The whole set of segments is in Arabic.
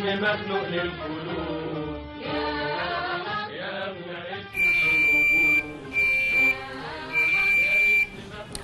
اسم مخلوق للخلود، يا ابن اسم الوجود.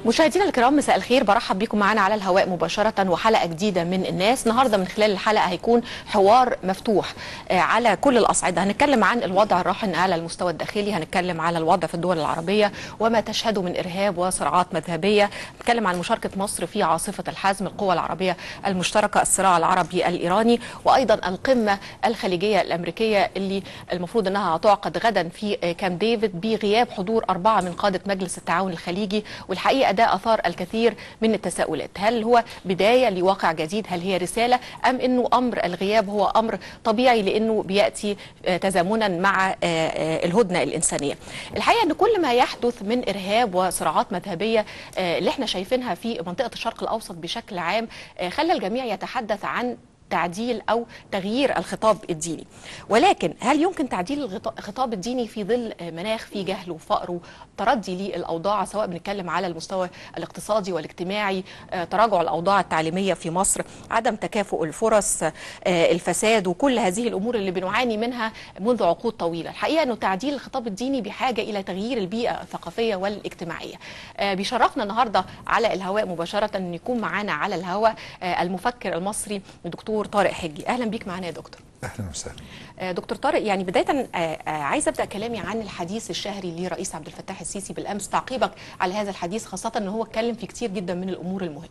مشاهدينا الكرام، مساء الخير. برحب بكم معنا على الهواء مباشرة وحلقة جديدة من الناس. النهارده من خلال الحلقة هيكون حوار مفتوح على كل الأصعدة. هنتكلم عن الوضع الراهن على المستوى الداخلي، هنتكلم على الوضع في الدول العربية وما تشهده من إرهاب وصراعات مذهبية، هنتكلم عن مشاركة مصر في عاصفة الحزم، القوى العربية المشتركة، الصراع العربي الإيراني، وأيضا القمة الخليجية الأمريكية اللي المفروض أنها هتعقد غدا في كامب ديفيد بغياب حضور 4 من قادة مجلس التعاون الخليجي. والحقيقة ده أثار الكثير من التساؤلات، هل هو بداية لواقع جديد؟ هل هي رسالة؟ أم أنه أمر الغياب هو أمر طبيعي لأنه بيأتي تزامنا مع الهدنة الإنسانية؟ الحقيقة أن كل ما يحدث من إرهاب وصراعات مذهبية اللي احنا شايفينها في منطقة الشرق الأوسط بشكل عام خلى الجميع يتحدث عن تعديل أو تغيير الخطاب الديني. ولكن هل يمكن تعديل الخطاب الديني في ظل مناخ فيه جهل وفقر وتردي للأوضاع، سواء بنتكلم على المستوى الاقتصادي والاجتماعي، تراجع الأوضاع التعليمية في مصر، عدم تكافؤ الفرص، الفساد، وكل هذه الأمور اللي بنعاني منها منذ عقود طويلة؟ الحقيقة أنه تعديل الخطاب الديني بحاجة إلى تغيير البيئة الثقافية والاجتماعية. بيشرفنا النهاردة على الهواء مباشرة أن يكون معنا على الهواء المفكر المصري الدكتور طارق حجي. اهلا بيك معنا يا دكتور. اهلا وسهلا. دكتور طارق، يعني بدايه عايز ابدا كلامي عن الحديث الشهري لرئيس عبد الفتاح السيسي بالامس، تعقيبك على هذا الحديث، خاصه ان هو اتكلم في كتير جدا من الامور المهمه.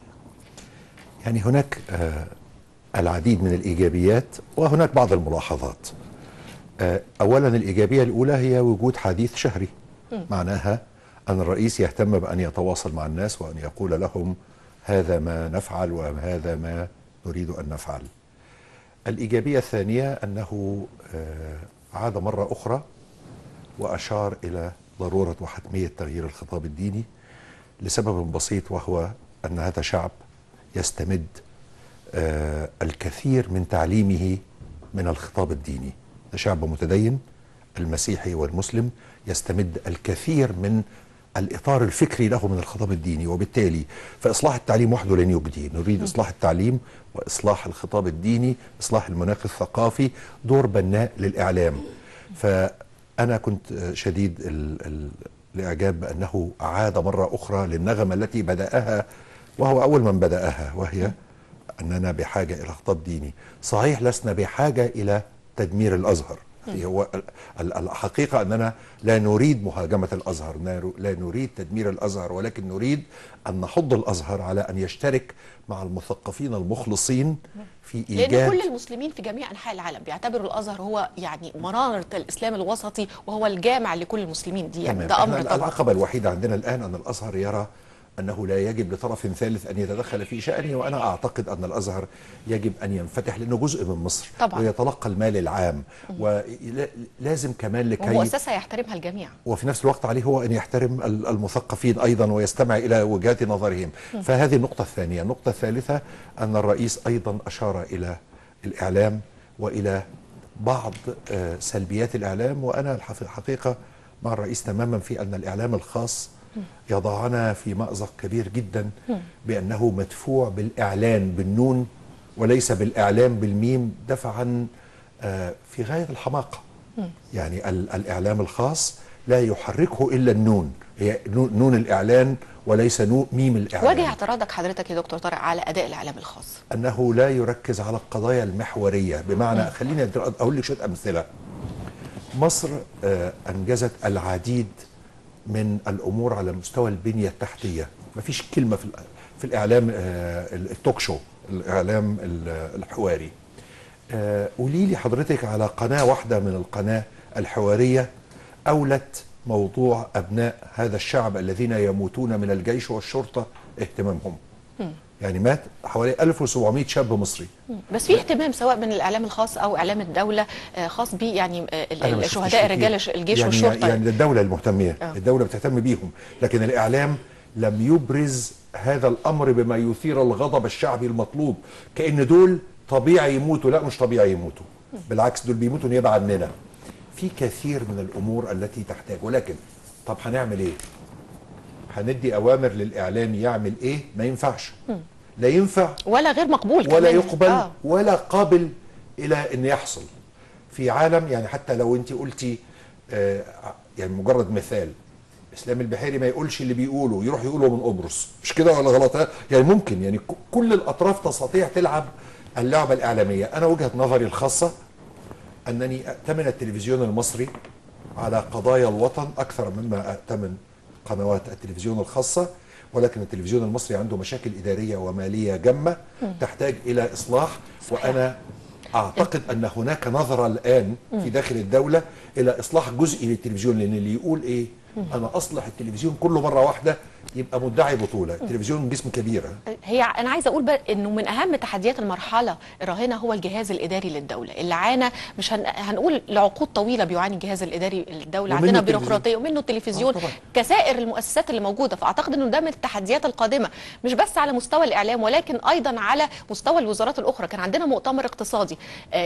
يعني هناك العديد من الايجابيات وهناك بعض الملاحظات. اولا الايجابيه الاولى هي وجود حديث شهري، معناها ان الرئيس يهتم بان يتواصل مع الناس وان يقول لهم هذا ما نفعل وهذا ما نريد أن نفعل. الإيجابية الثانية أنه عاد مرة أخرى وأشار إلى ضرورة وحتمية تغيير الخطاب الديني لسبب بسيط، وهو أن هذا شعب يستمد الكثير من تعليمه من الخطاب الديني. شعب متدين، المسيحي والمسلم يستمد الكثير من الإطار الفكري له من الخطاب الديني، وبالتالي فإصلاح التعليم وحده لن يجدي. نريد إصلاح التعليم وإصلاح الخطاب الديني، إصلاح المناخ الثقافي، دور بناء للإعلام. فأنا كنت شديد الإعجاب بأنه عاد مرة أخرى للنغمة التي بدأها، وهو أول من بدأها، وهي أننا بحاجة إلى خطاب ديني. صحيح لسنا بحاجة إلى تدمير الأزهر، هو الحقيقة أننا لا نريد مهاجمة الأزهر، لا نريد تدمير الأزهر، ولكن نريد أن نحض الأزهر على أن يشترك مع المثقفين المخلصين في إيجاد، لأن كل المسلمين في جميع أنحاء العالم بيعتبروا الأزهر هو يعني مرارة الإسلام الوسطي، وهو الجامع لكل المسلمين دي، يعني ده أمر طبعا. العقبة الوحيدة عندنا الآن أن الأزهر يرى أنه لا يجب لطرف ثالث أن يتدخل في شأنه، وأنا أعتقد أن الأزهر يجب أن ينفتح لأنه جزء من مصر طبعا، ويتلقى المال العام، ولازم كمان لكي ومؤسسة يحترمها الجميع، وفي نفس الوقت عليه هو أن يحترم المثقفين أيضا ويستمع إلى وجهات نظرهم. فهذه النقطة الثانية. النقطة الثالثة أن الرئيس أيضا أشار إلى الإعلام وإلى بعض سلبيات الإعلام، وأنا الحقيقة مع الرئيس تماما في أن الإعلام الخاص يضعنا في مأزق كبير جدا، بأنه مدفوع بالإعلان بالنون وليس بالإعلام بالميم، دفعا في غاية الحماقة. يعني الإعلام الخاص لا يحركه إلا النون، هي نون الإعلان وليس ميم الإعلان. وجه اعتراضك حضرتك يا دكتور طارق على أداء الإعلام الخاص؟ أنه لا يركز على القضايا المحورية، بمعنى خليني أقول لك شوية أمثلة. مصر أنجزت العديد من الأمور على مستوى البنية التحتية، ما فيش كلمة في الإعلام التوك شو، الإعلام الحواري. قولي لي حضرتك على قناة واحدة من القناة الحوارية أولت موضوع أبناء هذا الشعب الذين يموتون من الجيش والشرطة اهتمامهم. يعني مات حوالي 1700 شاب مصري. بس في اهتمام سواء من الاعلام الخاص او اعلام الدوله خاص بيه، يعني الشهداء رجال الجيش يعني والشرطه. يعني الدوله المهتميه، الدوله بتهتم بيهم، لكن الاعلام لم يبرز هذا الامر بما يثير الغضب الشعبي المطلوب، كأن دول طبيعي يموتوا. لا، مش طبيعي يموتوا، بالعكس دول بيموتوا نيابه عننا. في كثير من الامور التي تحتاج، ولكن طب هنعمل ايه؟ هندي اوامر للاعلام يعمل ايه؟ ما ينفعش، لا ينفع ولا غير مقبول ولا كمان. يقبل ولا قابل الى ان يحصل في عالم، يعني حتى لو انت قلتي يعني مجرد مثال، اسلام البحيري ما يقولش اللي بيقوله، يروح يقوله من قبرص، مش كده ولا غلط؟ يعني ممكن، يعني كل الاطراف تستطيع تلعب اللعبه الاعلاميه. انا وجهه نظري الخاصه انني ائتمن التلفزيون المصري على قضايا الوطن اكثر مما ائتمن قنوات التلفزيون الخاصه، ولكن التلفزيون المصري عنده مشاكل اداريه وماليه جمه تحتاج الى اصلاح. صحيح. وانا اعتقد ان هناك نظره الان في داخل الدوله الى اصلاح جزئي للتلفزيون، لان اللي يقول ايه انا اصلح التلفزيون كله مره واحده يبقى مدعي بطوله. التلفزيون جسم كبير. هي انا عايزه اقول بقى انه من اهم تحديات المرحله الراهنه هو الجهاز الاداري للدوله اللي عانى، مش هنقول لعقود طويله بيعاني الجهاز الاداري للدوله، عندنا بيروقراطيه ومنه التلفزيون كسائر المؤسسات اللي موجوده. فاعتقد انه ده من التحديات القادمه، مش بس على مستوى الاعلام ولكن ايضا على مستوى الوزارات الاخرى. كان عندنا مؤتمر اقتصادي،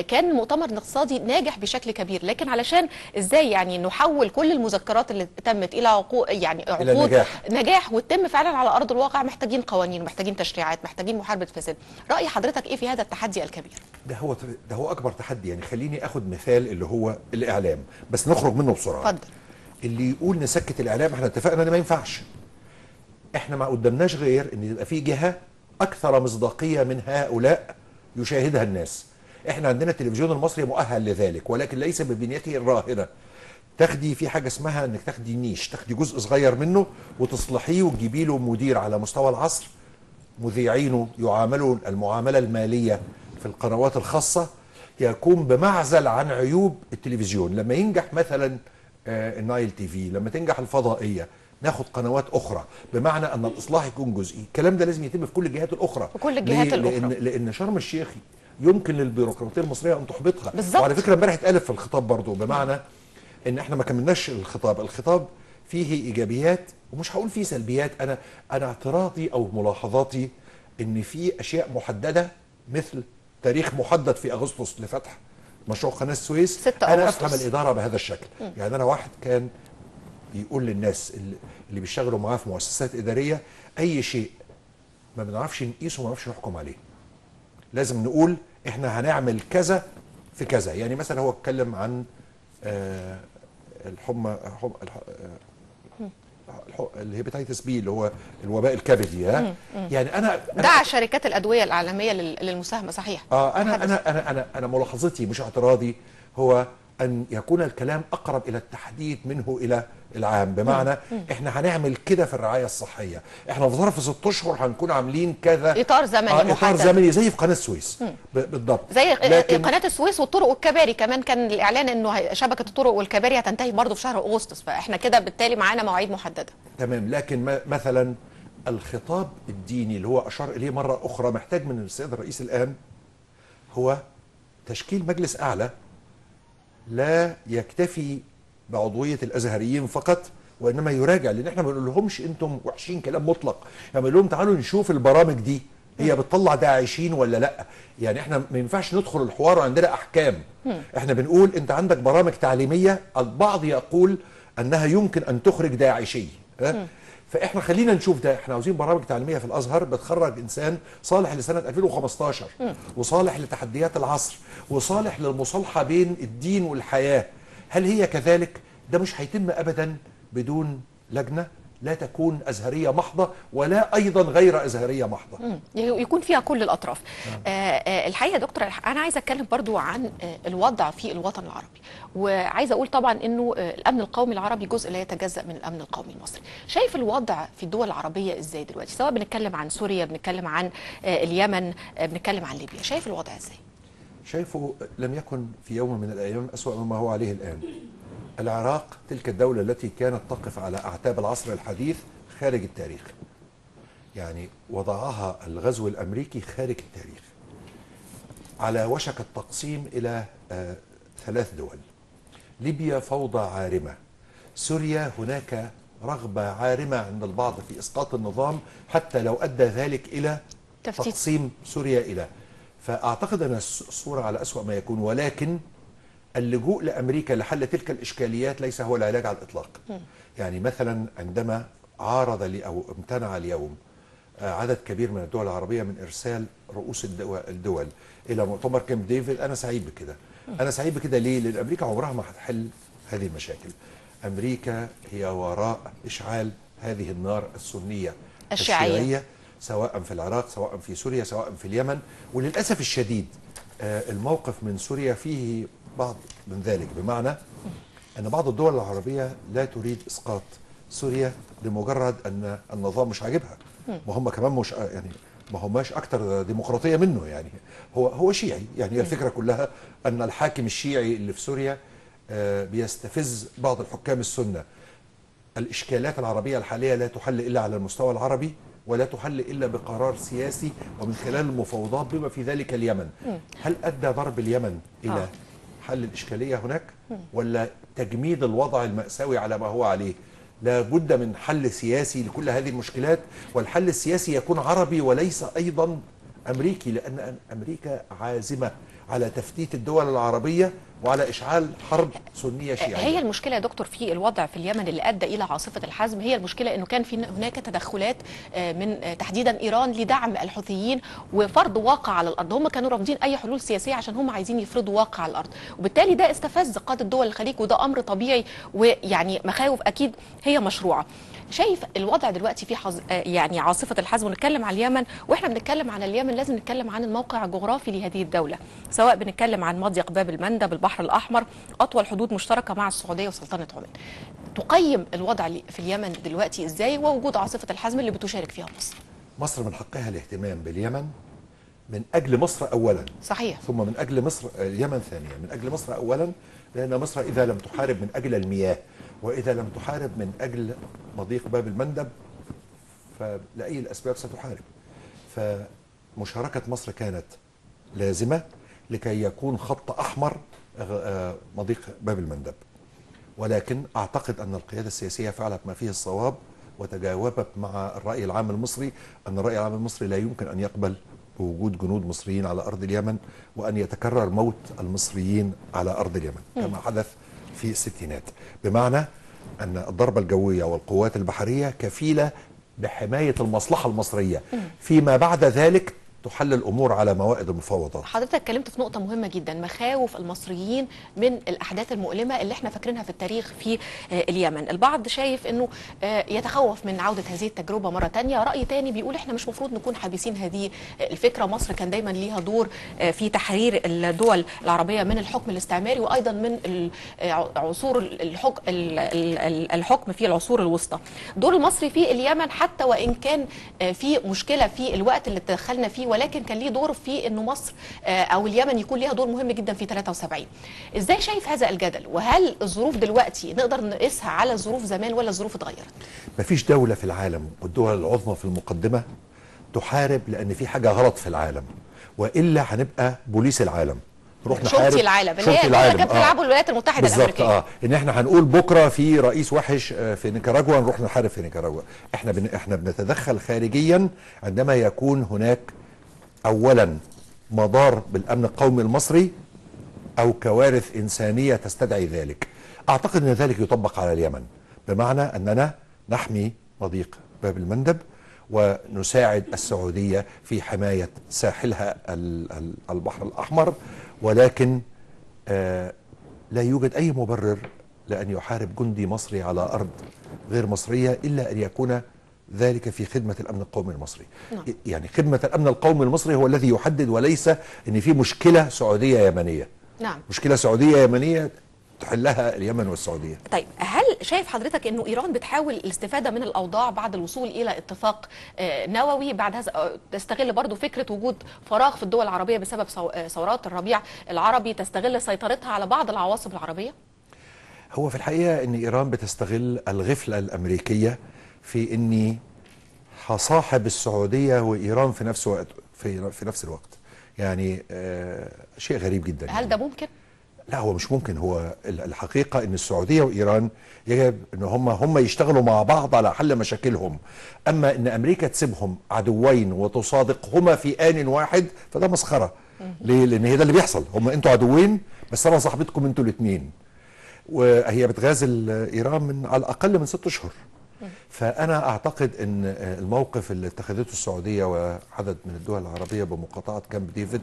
كان مؤتمر اقتصادي ناجح بشكل كبير، لكن علشان ازاي يعني نحول كل المذكرات اللي تمت الى عقود، يعني عقود نجاح وتتم فعلا على ارض الواقع، محتاجين قوانين، محتاجين تشريعات، محتاجين محاربه فساد. راي حضرتك ايه في هذا التحدي الكبير؟ ده هو اكبر تحدي. يعني خليني اخد مثال اللي هو الاعلام، بس نخرج منه بسرعه. اتفضل. اللي يقول نسكت الاعلام، احنا اتفقنا ان ما ينفعش. احنا ما قدامناش غير ان يبقى في جهه اكثر مصداقيه من هؤلاء يشاهدها الناس. احنا عندنا التلفزيون المصري مؤهل لذلك، ولكن ليس ببنيته الراهنه. تاخدي في حاجه اسمها انك تاخدي نيش، تاخدي جزء صغير منه وتصلحيه وتجيبي له مدير على مستوى العصر، مذيعينه يعاملوا المعامله الماليه في القنوات الخاصه يكون بمعزل عن عيوب التلفزيون. لما ينجح مثلا النايل تي في، لما تنجح الفضائيه، ناخد قنوات اخرى، بمعنى ان الاصلاح يكون جزئي. الكلام ده لازم يتم في كل الجهات الاخرى، في كل الجهات الاخرى، لان شرم الشيخ يمكن للبيروقراطيه المصريه ان تحبطها. بالظبط. وعلى فكره امبارح اتقالت في الخطاب برضو، بمعنى ان احنا ما كملناش الخطاب فيه ايجابيات ومش هقول فيه سلبيات. انا اعتراضي او ملاحظاتي ان في اشياء محدده، مثل تاريخ محدد في اغسطس لفتح مشروع قناه السويس. 6 انا أغسطس. افهم الاداره بهذا الشكل. يعني انا واحد كان بيقول للناس اللي بيشتغلوا معاه في مؤسسات اداريه، اي شيء ما بنعرفش نقيسه وما بنعرفش نحكم عليه. لازم نقول احنا هنعمل كذا في كذا. يعني مثلا هو اتكلم عن الحمى، الهيباتيتس بي اللي هو الوباء الكبدي. يعني انا دعا شركات الادويه العالميه للمساهمه. صحيح. انا ملاحظتي مش اعتراضي هو ان يكون الكلام اقرب الى التحديد منه الى العام، بمعنى احنا هنعمل كده في الرعايه الصحيه، احنا في ظرف 6 اشهر هنكون عاملين كذا، اطار زمني محدد، اطار زمني زي في قناه السويس بالضبط، زي قناه السويس والطرق والكباري. كمان كان الاعلان انه شبكه الطرق والكباري هتنتهي برضه في شهر اغسطس، فاحنا كده بالتالي معانا مواعيد محدده. تمام. لكن مثلا الخطاب الديني اللي هو اشار اليه مره اخرى محتاج من السيد الرئيس الان هو تشكيل مجلس اعلى لا يكتفي بعضويه الازهريين فقط، وانما يراجع. لان احنا ما بنقول لهمش انتم وحشين كلام مطلق، يعني بنقول لهم تعالوا نشوف البرامج دي هي بتطلع داعشين ولا لا. يعني احنا ما ينفعش ندخل الحوار وعندنا احكام. احنا بنقول انت عندك برامج تعليميه البعض يقول انها يمكن ان تخرج داعشي، فاحنا خلينا نشوف ده. احنا عاوزين برامج تعليميه في الازهر بتخرج انسان صالح لسنه 2015 وصالح لتحديات العصر وصالح للمصالحه بين الدين والحياه. هل هي كذلك؟ ده مش هيتم ابدا بدون لجنه لا تكون ازهريه محضه ولا ايضا غير ازهريه محضه، يكون فيها كل الاطراف. الحقيقه يا دكتور انا عايزه اتكلم برضو عن الوضع في الوطن العربي، وعايزه اقول طبعا انه الامن القومي العربي جزء لا يتجزا من الامن القومي المصري. شايف الوضع في الدول العربيه ازاي دلوقتي، سواء بنتكلم عن سوريا، بنتكلم عن اليمن، بنتكلم عن ليبيا؟ شايف الوضع ازاي؟ شايفه لم يكن في يوم من الايام اسوأ مما هو عليه الان. العراق تلك الدولة التي كانت تقف على أعتاب العصر الحديث خارج التاريخ، يعني وضعها الغزو الأمريكي خارج التاريخ، على وشك التقسيم إلى 3 دول. ليبيا فوضى عارمة، سوريا هناك رغبة عارمة عند البعض في إسقاط النظام حتى لو أدى ذلك إلى تقسيم سوريا إلى. فأعتقد أن الصورة على أسوأ ما يكون، ولكن اللجوء لأمريكا لحل تلك الإشكاليات ليس هو العلاج على الإطلاق. يعني مثلا عندما عارض أو امتنع اليوم عدد كبير من الدول العربية من إرسال رؤوس الدول إلى مؤتمر كامب ديفيد. أنا سعيد بكده. أنا سعيد بكده ليه؟ لأن أمريكا عمرها ما هتحل هذه المشاكل. أمريكا هي وراء إشعال هذه النار السنية الشيعية، سواء في العراق، سواء في سوريا، سواء في اليمن. وللأسف الشديد الموقف من سوريا فيه بعض من ذلك، بمعنى أن بعض الدول العربية لا تريد إسقاط سوريا لمجرد أن النظام مش عاجبها. ما هم كمان مش يعني ما هماش أكتر ديمقراطية منه، يعني هو شيعي. يعني الفكرة كلها أن الحاكم الشيعي اللي في سوريا بيستفز بعض الحكام السنة. الإشكالات العربية الحالية لا تحل إلا على المستوى العربي، ولا تحل إلا بقرار سياسي ومن خلال المفاوضات بما في ذلك اليمن. هل أدى ضرب اليمن إلى حل الإشكالية هناك، ولا تجميد الوضع المأساوي على ما هو عليه؟ لا بد من حل سياسي لكل هذه المشكلات، والحل السياسي يكون عربي وليس أيضا أمريكي، لأن أمريكا عازمة على تفتيت الدول العربية وعلى إشعال حرب سنية شيعية. هي المشكلة يا دكتور في الوضع في اليمن اللي أدى إلى عاصفة الحزم، هي المشكلة أنه كان في هناك تدخلات من تحديدا إيران لدعم الحوثيين وفرض واقع على الأرض. هم كانوا رافضين أي حلول سياسية عشان هم عايزين يفرضوا واقع على الأرض، وبالتالي ده استفز قادة دول الخليج، وده أمر طبيعي، ويعني مخاوف أكيد هي مشروعة. شايف الوضع دلوقتي في يعني عاصفة الحزم، ونتكلم عن اليمن، واحنا بنتكلم عن اليمن لازم نتكلم عن الموقع الجغرافي لهذه الدولة، سواء بنتكلم عن مضيق باب المندب، البحر الأحمر، أطول حدود مشتركة مع السعودية وسلطنة عمان. تقيم الوضع في اليمن دلوقتي ازاي، ووجود عاصفة الحزم اللي بتشارك فيها مصر؟ مصر من حقها الاهتمام باليمن من أجل مصر أولا، صحيح، ثم من أجل مصر اليمن ثانيا. من أجل مصر أولا لأن مصر إذا لم تحارب من أجل المياه، وإذا لم تحارب من أجل مضيق باب المندب، فلأي الأسباب ستحارب. فمشاركة مصر كانت لازمة لكي يكون خط أحمر مضيق باب المندب. ولكن أعتقد أن القيادة السياسية فعلت ما فيه الصواب، وتجاوبت مع الرأي العام المصري، أن الرأي العام المصري لا يمكن أن يقبل بوجود جنود مصريين على أرض اليمن، وأن يتكرر موت المصريين على أرض اليمن كما حدث في الستينات. بمعنى أن الضربة الجوية والقوات البحرية كفيلة بحماية المصلحة المصرية. فيما بعد ذلك تحل الأمور على موائد المفاوضات. حضرتك اتكلمت في نقطة مهمة جدا، مخاوف المصريين من الأحداث المؤلمة اللي احنا فاكرينها في التاريخ في اليمن. البعض شايف انه يتخوف من عودة هذه التجربة مرة تانية، رأي تاني بيقول احنا مش مفروض نكون حابسين هذه الفكرة. مصر كان دايما ليها دور في تحرير الدول العربية من الحكم الاستعماري، وأيضا من عصور الحكم في العصور الوسطى. دور المصري في اليمن حتى وإن كان في مشكلة في الوقت اللي تدخلنا فيه، ولكن كان ليه دور في انه مصر او اليمن يكون ليها دور مهم جدا في 73. ازاي شايف هذا الجدل؟ وهل الظروف دلوقتي نقدر نقيسها على الظروف زمان ولا الظروف اتغيرت؟ مفيش دولة في العالم والدول العظمى في المقدمة تحارب لأن في حاجة غلط في العالم، وإلا هنبقى بوليس العالم، نروح نحارب شرطي العالم اللي شرطي هي العالم. كانت بتلعبوا الولايات المتحدة الأمريكية. ان احنا هنقول بكره في رئيس وحش في نيكاراجوا نروح نحارب في نيكاراجوا. احنا بنتدخل خارجيا عندما يكون هناك اولا مضار بالامن القومي المصري او كوارث انسانيه تستدعي ذلك. اعتقد ان ذلك يطبق على اليمن، بمعنى اننا نحمي مضيق باب المندب ونساعد السعوديه في حمايه ساحلها البحر الاحمر، ولكن لا يوجد اي مبرر لان يحارب جندي مصري على ارض غير مصريه الا ان يكون ذلك في خدمة الأمن القومي المصري. يعني خدمة الأمن القومي المصري هو الذي يحدد، وليس أن في مشكلة سعودية يمنية. نعم. مشكلة سعودية يمنية تحلها اليمن والسعودية. طيب، هل شايف حضرتك أنه إيران بتحاول الاستفادة من الأوضاع بعد الوصول إلى اتفاق نووي، بعد هذا تستغل برضو فكرة وجود فراغ في الدول العربية بسبب ثورات الربيع العربي، تستغل سيطرتها على بعض العواصم العربية؟ هو في الحقيقة أن إيران بتستغل الغفلة الأمريكية في اني هصاحب السعوديه وايران في نفس الوقت. يعني شيء غريب جدا. هل ده ممكن؟ لا، هو مش ممكن. هو الحقيقه ان السعوديه وايران يجب ان هم يشتغلوا مع بعض على حل مشاكلهم. اما ان امريكا تسيبهم عدوين وتصادقهما في آن واحد فده مسخره. ليه؟ لان هي ده اللي بيحصل. انتوا عدوين بس انا صاحبتكم انتوا الاثنين. وهي بتغازل ايران من على الاقل من 6 اشهر. فأنا أعتقد أن الموقف اللي اتخذته السعودية وعدد من الدول العربية بمقاطعة كامب ديفيد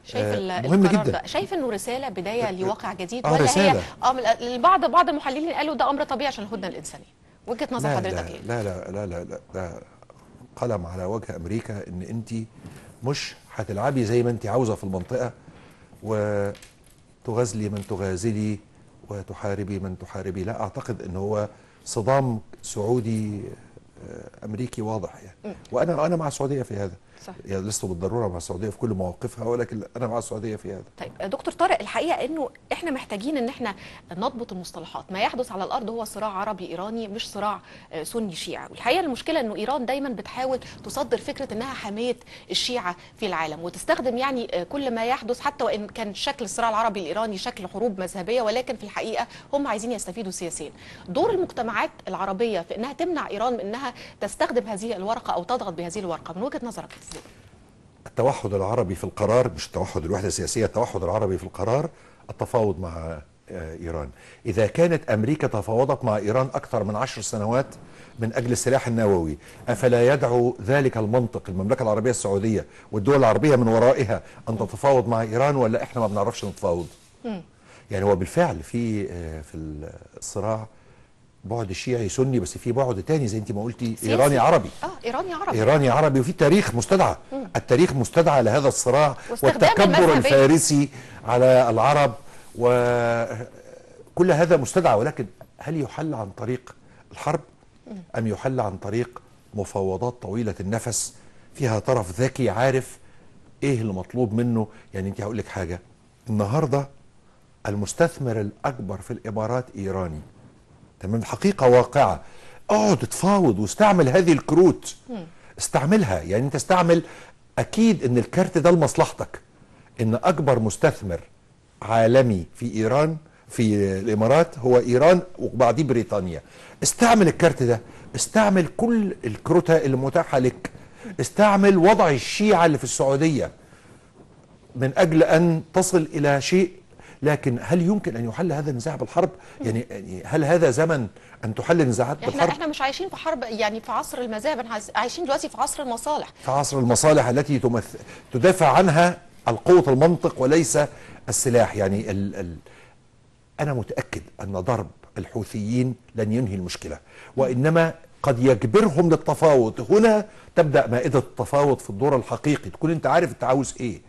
شايف مهم القرار جدا. ده، شايف انه رساله بدايه لواقع جديد آه ولا رسالة. هي بعض المحللين قالوا ده امر طبيعي عشان الهدنه الانسانيه؟ وجهه نظر لا حضرتك لا ايه؟ لا لا لا لا لا ده قلم على وجه أمريكا أن أنت مش هتلعبي زي ما أنت عاوزة في المنطقة وتغازلي من تغازلي وتحاربي من تحاربي. لا أعتقد أن هو صدام سعودي أمريكي واضح يعني. وأنا مع السعودية في هذا. صح. يعني لست بالضرورة مع السعودية في كل مواقفها، ولكن أنا مع السعودية في هذا. طيب دكتور طارق، الحقيقه انه احنا محتاجين ان احنا نضبط المصطلحات. ما يحدث على الارض هو صراع عربي ايراني مش صراع سني شيعي. والحقيقه المشكله انه ايران دايما بتحاول تصدر فكره انها حاميه الشيعه في العالم، وتستخدم يعني كل ما يحدث، حتى وان كان شكل الصراع العربي الايراني شكل حروب مذهبيه، ولكن في الحقيقه هم عايزين يستفيدوا سياسيا. دور المجتمعات العربيه في انها تمنع ايران من انها تستخدم هذه الورقه او تضغط بهذه الورقه من وجهه نظرك ازاي؟ التوحد العربي في القرار، مش توحد الوحدة السياسية، التوحد العربي في القرار التفاوض مع إيران. إذا كانت أمريكا تفاوضت مع إيران أكثر من 10 سنوات من أجل السلاح النووي، أفلا يدعو ذلك المنطق المملكة العربية السعودية والدول العربية من ورائها أن تتفاوض مع إيران، ولا إحنا ما بنعرفش نتفاوض؟ يعني هو بالفعل في الصراع بعد شيعي سني، بس في بعد تاني زي انت ما قلتي ايراني عربي. ايراني عربي. ايراني عربي، وفي تاريخ مستدعى. التاريخ مستدعى لهذا الصراع والتكبر الفارسي على العرب، وكل هذا مستدعى. ولكن هل يحل عن طريق الحرب ام يحل عن طريق مفاوضات طويلة النفس فيها طرف ذكي عارف ايه اللي مطلوب منه؟ يعني انت هقول لك حاجة، النهارده المستثمر الاكبر في الامارات ايراني، تمام، حقيقة واقعة. اقعد تفاوض واستعمل هذه الكروت، استعملها. يعني انت استعمل، اكيد ان الكارت ده لمصلحتك، ان اكبر مستثمر عالمي في ايران في الامارات هو ايران وبعديه بريطانيا. استعمل الكارت ده، استعمل كل الكروتة اللي متاحة لك، استعمل وضع الشيعة اللي في السعودية من اجل ان تصل الى شيء. لكن هل يمكن ان يحل هذا النزاع بالحرب؟ يعني هل هذا زمن ان تحل النزاعات بالحرب؟ احنا مش عايشين في حرب، يعني في عصر المذاهب، احنا عايشين دلوقتي في عصر المصالح. في عصر المصالح التي تدافع عنها القوة المنطق وليس السلاح. يعني انا متأكد ان ضرب الحوثيين لن ينهي المشكلة، وانما قد يجبرهم للتفاوض. هنا تبدأ مائدة التفاوض في الدور الحقيقي، تكون انت عارف انت عاوز ايه.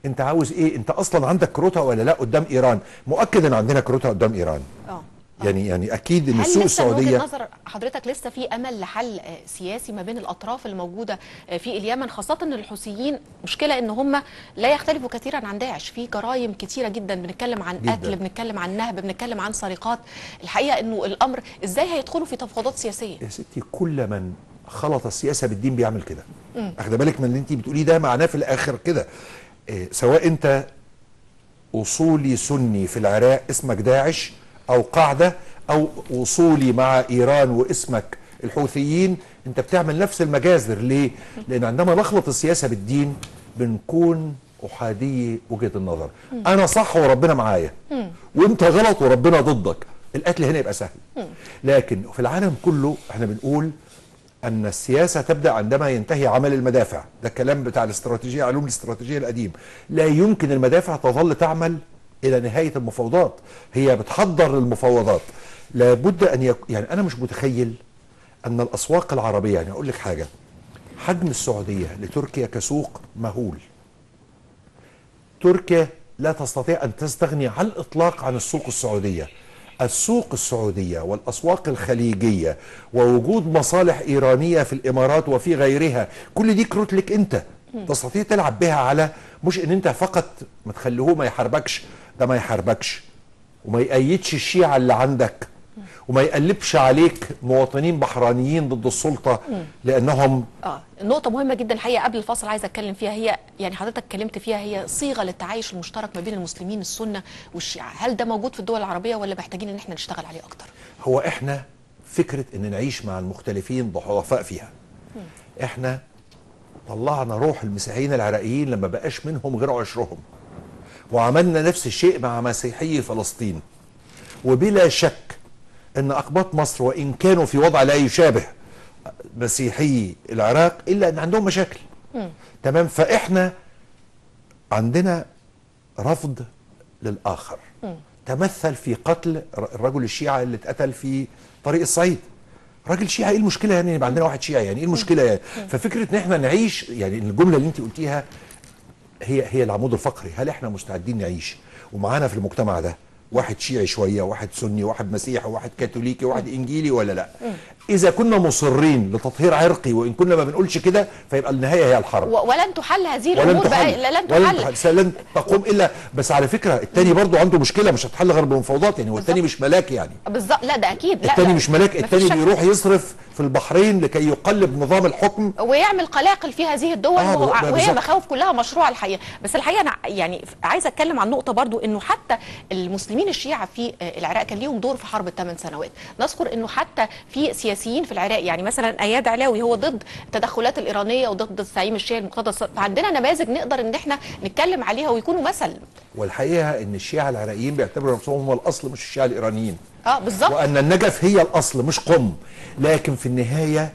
انت عاوز ايه؟ انت اصلا عندك كروتا ولا لا قدام ايران؟ مؤكد ان عندنا كروتا قدام ايران. يعني اكيد ان السوق السعوديه. هل لسه من وجهة نظر حضرتك لسه في امل لحل سياسي ما بين الاطراف الموجوده في اليمن، خاصه ان الحوثيين مشكله ان هم لا يختلفوا كثيرا عن داعش في جرائم كثيره جدا، بنتكلم عن قتل، بنتكلم عن نهب، بنتكلم عن سرقات. الحقيقه انه الامر ازاي هيدخلوا في تفاوضات سياسيه؟ يا ستي كل من خلط السياسه بالدين بيعمل كده. اخد بالك من اللي انت بتقوليه ده، معناه في الاخر كده. سواء انت اصولي سني في العراق اسمك داعش او قاعده، او اصولي مع ايران واسمك الحوثيين، انت بتعمل نفس المجازر. ليه؟ لان عندما نخلط السياسه بالدين بنكون احادي وجهه النظر. انا صح وربنا معايا، وانت غلط وربنا ضدك. القتل هنا يبقى سهل. لكن في العالم كله احنا بنقول أن السياسة تبدأ عندما ينتهي عمل المدافع. ده الكلام بتاع الاستراتيجية، علوم الاستراتيجية القديم. لا يمكن المدافع تظل تعمل إلى نهاية المفاوضات، هي بتحضر المفاوضات. لابد أن يعني أنا مش متخيل أن الأسواق العربية، يعني أقول لك حاجة، حجم السعودية لتركيا كسوق مهول. تركيا لا تستطيع أن تستغني على الإطلاق عن السوق السعودية. السوق السعودية والأسواق الخليجية ووجود مصالح إيرانية في الإمارات وفي غيرها، كل دي كروت لك أنت تستطيع تلعب بها، على مش أن أنت فقط ما تخليه ما يحاربكش، ده ما يحاربكش وما يأيدش الشيعة اللي عندك وما يقلبش عليك مواطنين بحرانيين ضد السلطة لأنهم نقطة مهمة جدا الحقيقة قبل الفاصل عايزة أتكلم فيها، هي يعني حضرتك اتكلمت فيها، هي صيغة للتعايش المشترك ما بين المسلمين السنة والشيعة. هل ده موجود في الدول العربية ولا محتاجين إن احنا نشتغل عليه أكتر؟ هو احنا فكرة إن نعيش مع المختلفين ضعفاء فيها. احنا طلعنا روح المسيحيين العراقيين لما بقاش منهم غير عشرهم، وعملنا نفس الشيء مع مسيحي فلسطين. وبلا شك ان اقباط مصر وان كانوا في وضع لا يشابه مسيحي العراق الا ان عندهم مشاكل. تمام. فاحنا عندنا رفض للاخر تمثل في قتل الرجل الشيعي اللي اتقتل في طريق الصعيد. راجل شيعي، ايه المشكله يعني يبقى عندنا واحد شيعي؟ يعني ايه المشكله يعني؟ ففكره ان احنا نعيش، يعني الجمله اللي انت قلتيها هي العمود الفقري. هل احنا مستعدين نعيش ومعانا في المجتمع ده واحد شيعي شويه، واحد سني، واحد مسيحي، واحد كاثوليكي، واحد انجيلي، ولا لا؟ اذا كنا مصرين لتطهير عرقي، وان كنا ما بنقولش كده، فيبقى النهايه هي الحرب. ولن تحل هذه الامور بقى، لن تقوم الا. بس على فكره الثاني برضو عنده مشكله مش هتحل غير بالمفاوضات، يعني هو الثاني مش ملاك يعني. بالظبط. لا ده اكيد. لا الثاني مش ملاك، الثاني بيروح يصرف في البحرين لكي يقلب نظام الحكم ويعمل قلاقل في هذه الدول. وهي مخاوف كلها مشروعه الحقيقه. بس الحقيقه انا يعني عايزه اتكلم عن نقطه برضو، انه حتى المسلمين الشيعة في العراق كان ليهم دور في حرب ال8 سنوات. نذكر انه حتى في سياسيين في العراق، يعني مثلا اياد علاوي هو ضد التدخلات الايرانيه وضد الزعيم الشيعي المقتدى. فعندنا نماذج نقدر ان احنا نتكلم عليها ويكونوا مثل. والحقيقه ان الشيعة العراقيين بيعتبروا نفسهم هم الاصل مش الشيعة الايرانيين. بالظبط. وان النجف هي الاصل مش قم. لكن في النهايه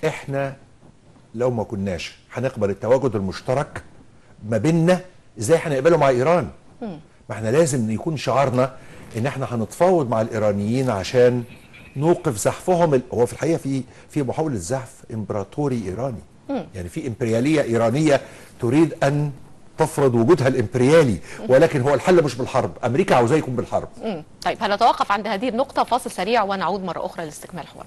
احنا لو ما كناش هنقبل التواجد المشترك ما بيننا، ازاي هنقبله مع ايران؟ ما احنا لازم يكون شعارنا ان احنا هنتفاوض مع الايرانيين عشان نوقف زحفهم. هو في الحقيقه في محاوله زحف امبراطوري ايراني. يعني في امبرياليه ايرانيه تريد ان تفرض وجودها الامبريالي، ولكن هو الحل مش بالحرب. امريكا عاوزاه يكون بالحرب. طيب هنتوقف عند هذه النقطه، فاصل سريع ونعود مره اخرى لاستكمال الحوار.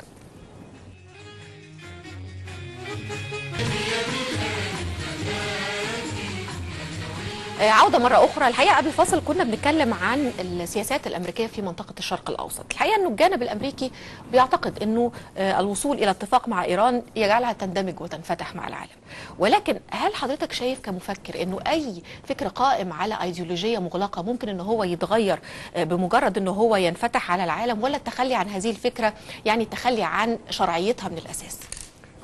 عودة مرة أخرى. الحقيقة قبل الفاصل كنا بنتكلم عن السياسات الأمريكية في منطقة الشرق الأوسط. الحقيقة أنه الجانب الأمريكي بيعتقد أنه الوصول إلى اتفاق مع إيران يجعلها تندمج وتنفتح مع العالم. ولكن هل حضرتك شايف كمفكر أنه أي فكر قائم على أيديولوجية مغلقة ممكن أنه هو يتغير بمجرد أنه هو ينفتح على العالم، ولا التخلي عن هذه الفكرة يعني التخلي عن شرعيتها من الأساس؟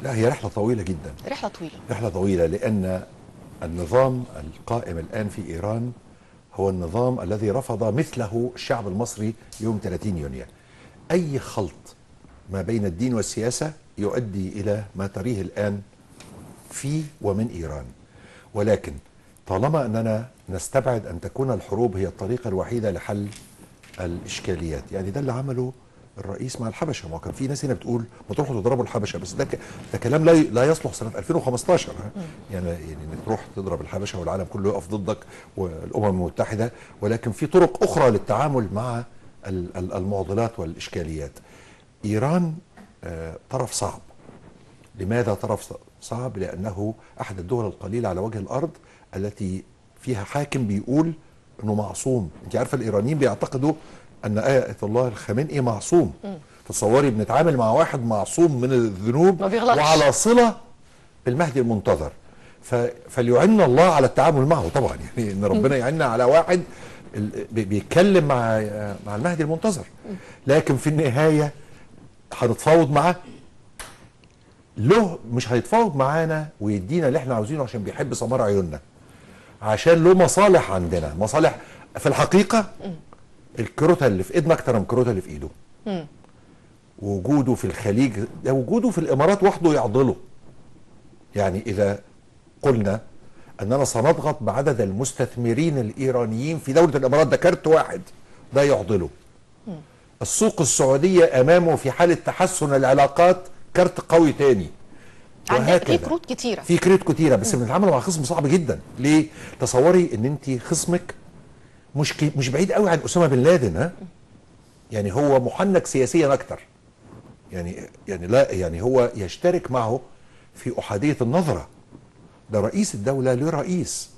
لا، هي رحلة طويلة جدا. رحلة طويلة لأن النظام القائم الآن في إيران هو النظام الذي رفض مثله الشعب المصري يوم 30 يونيو. أي خلط ما بين الدين والسياسة يؤدي إلى ما تريه الآن في ومن إيران. ولكن طالما أننا نستبعد أن تكون الحروب هي الطريقة الوحيدة لحل الإشكاليات، يعني ده اللي عمله الرئيس مع الحبشه. ما كان في ناس هنا بتقول ما تروحوا تضربوا الحبشه، بس ده كلام لا يصلح سنه 2015. يعني انك تروح تضرب الحبشه والعالم كله يقف ضدك والامم المتحده. ولكن في طرق اخرى للتعامل مع المعضلات والاشكاليات. ايران طرف صعب. لماذا طرف صعب؟ لانه احد الدول القليله على وجه الارض التي فيها حاكم بيقول انه معصوم. انت عارفه الايرانيين بيعتقدوا ان آية الله الخامنئي معصوم. تصوري بنتعامل مع واحد معصوم من الذنوب وعلى صلة بالمهدي المنتظر. فليعن الله على التعامل معه طبعا، يعني ان ربنا يعيننا على واحد بيتكلم مع المهدي المنتظر. لكن في النهاية هنتفاوض معاه. مش هيتفاوض معانا ويدينا اللي احنا عاوزينه عشان بيحب سمار عيوننا، عشان له مصالح عندنا، مصالح في الحقيقة. الكروته اللي في ايدنا اكتر من الكروته اللي في ايده. وجوده في الخليج، وجوده في الامارات وحده يعضله. يعني اذا قلنا اننا سنضغط بعدد المستثمرين الايرانيين في دوله الامارات، ده كارت واحد ده يعضله. السوق السعوديه امامه في حاله تحسن العلاقات كارت قوي تاني. في كروت كتيره، في كروت كتيره، بس بنتعامل مع خصم صعب جدا. ليه؟ تصوري ان انت خصمك مش بعيد قوي عن اسامه بن لادن. يعني هو محنك سياسيا اكتر. يعني لا، يعني هو يشترك معه في احاديه النظره. ده رئيس الدوله له رئيس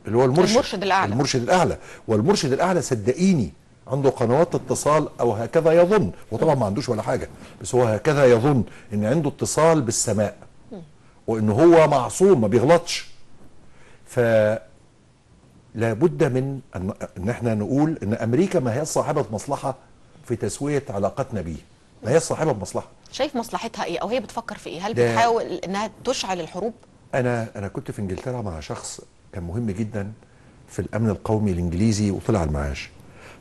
اللي هو المرشد الاعلى. والمرشد الاعلى صدقيني عنده قنوات اتصال، او هكذا يظن. وطبعا ما عندوش ولا حاجه، بس هو هكذا يظن ان عنده اتصال بالسماء، وان هو معصوم ما بيغلطش. لابد من ان احنا نقول ان امريكا ما هي صاحبه مصلحه في تسويه علاقتنا بيه، ما هي صاحبه مصلحه. شايف مصلحتها ايه، او هي بتفكر في ايه؟ هل بتحاول انها تشعل الحروب؟ انا كنت في انجلترا مع شخص كان مهم جدا في الامن القومي الانجليزي وطلع المعاش.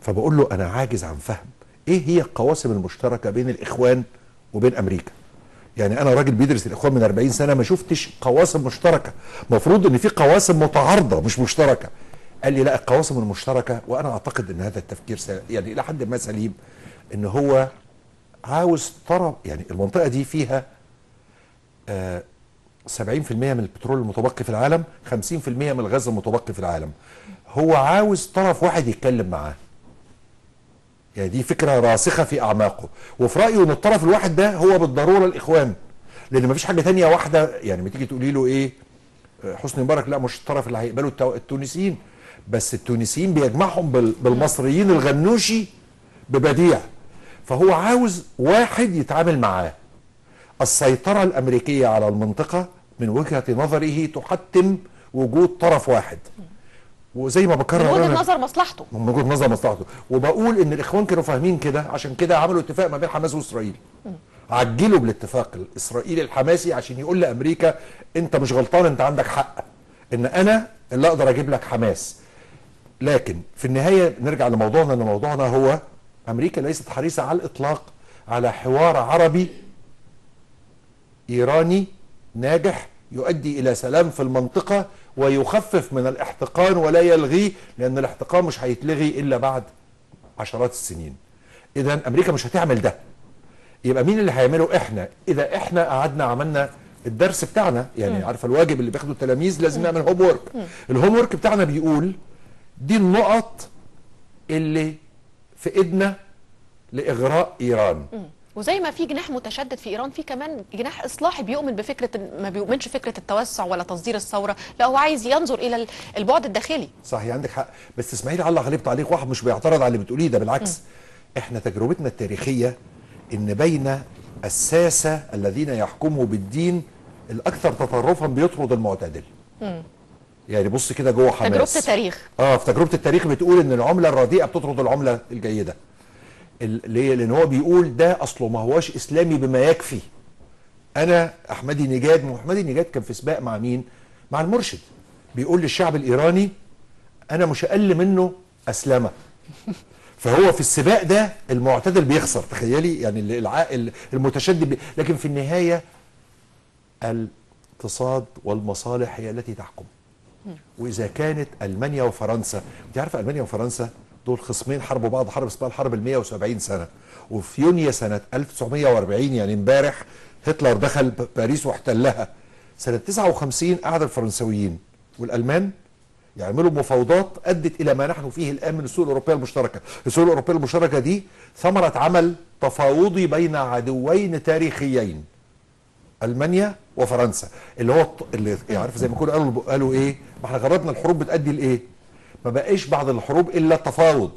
فبقول له انا عاجز عن فهم ايه هي القواسم المشتركه بين الاخوان وبين امريكا؟ يعني انا راجل بيدرس الاخوان من 40 سنه ما شفتش قواسم مشتركه، المفروض ان في قواسم متعارضه مش مشتركه. قال لي لا، القواسم المشتركه، وانا اعتقد ان هذا التفكير يعني الى حد ما سليم، ان هو عاوز طرف، يعني المنطقه دي فيها 70% من البترول المتبقي في العالم، 50% من الغاز المتبقي في العالم. هو عاوز طرف واحد يتكلم معاه. يعني دي فكره راسخه في اعماقه، وفي رايه ان الطرف الواحد ده هو بالضروره الاخوان، لان مفيش حاجه تانية واحده. يعني ما تيجي تقولي له ايه حسني مبارك، لا مش الطرف اللي هيقبله التونسيين، بس التونسيين بيجمعهم بالمصريين الغنوشي ببديع. فهو عاوز واحد يتعامل معاه. السيطره الامريكيه على المنطقه من وجهه نظره تحتم وجود طرف واحد، وزي ما بكرر من وجهه نظر مصلحته، من وجهه نظر مصلحته. وبقول ان الاخوان كانوا فاهمين كده، عشان كده عملوا اتفاق ما بين حماس واسرائيل. عجلوا بالاتفاق الاسرائيلي الحماسي عشان يقول لامريكا انت مش غلطان، انت عندك حق، ان انا اللي اقدر اجيب لك حماس. لكن في النهايه نرجع لموضوعنا، ان موضوعنا هو امريكا ليست حريصه على الاطلاق على حوار عربي ايراني ناجح يؤدي الى سلام في المنطقه ويخفف من الاحتقان ولا يلغيه، لان الاحتقان مش هيتلغي الا بعد عشرات السنين. اذا امريكا مش هتعمل ده. يبقى مين اللي هيعمله؟ احنا. اذا احنا قعدنا عملنا الدرس بتاعنا، يعني عارفه الواجب اللي بياخده التلاميذ لازم نعمل هوم ورك. الهوم ورك بتاعنا بيقول دي النقط اللي في ايدنا لاغراء ايران. وزي ما في جناح متشدد في ايران، في كمان جناح اصلاحي بيؤمن بفكره، ما بيؤمنش فكره التوسع ولا تصدير الثوره، لا هو عايز ينظر الى البعد الداخلي. صحيح، عندك حق، بس اسمحي لي اعلق عليه بتعليق واحد، مش بيعترض على اللي بتقوليه ده، بالعكس. احنا تجربتنا التاريخيه ان بين الساسه الذين يحكموا بالدين الاكثر تطرفا بيطرد المعتدل. يعني بص كده جوه حماس، تجربه التاريخ. في تجربه التاريخ بتقول ان العمله الرديئه بتطرد العمله الجيده. ليه؟ لان هو بيقول ده اصله ما هواش اسلامي بما يكفي. انا احمدي نجاد كان في سباق مع مين؟ مع المرشد. بيقول للشعب الايراني انا مش اقل منه اسلمه. فهو في السباق ده المعتدل بيخسر، تخيلي يعني المتشدد لكن في النهايه الاقتصاد والمصالح هي التي تحكم. واذا كانت المانيا وفرنسا، انت عارفه المانيا وفرنسا دول خصمين حاربوا بعض حرب اسمها الحرب ال 170 سنه، وفي يونيو سنه 1940 يعني امبارح هتلر دخل باريس واحتلها. سنه 59 قعد الفرنسويين والالمان يعملوا مفاوضات ادت الى ما نحن فيه الان من السوق الاوروبيه المشتركه. السوق الاوروبيه المشتركه دي ثمره عمل تفاوضي بين عدوين تاريخيين، المانيا وفرنسا، اللي عارف زي ما كانوا قالوا ايه؟ ما احنا جربنا الحروب بتؤدي لايه؟ ما بقاش بعد الحروب الا التفاوض.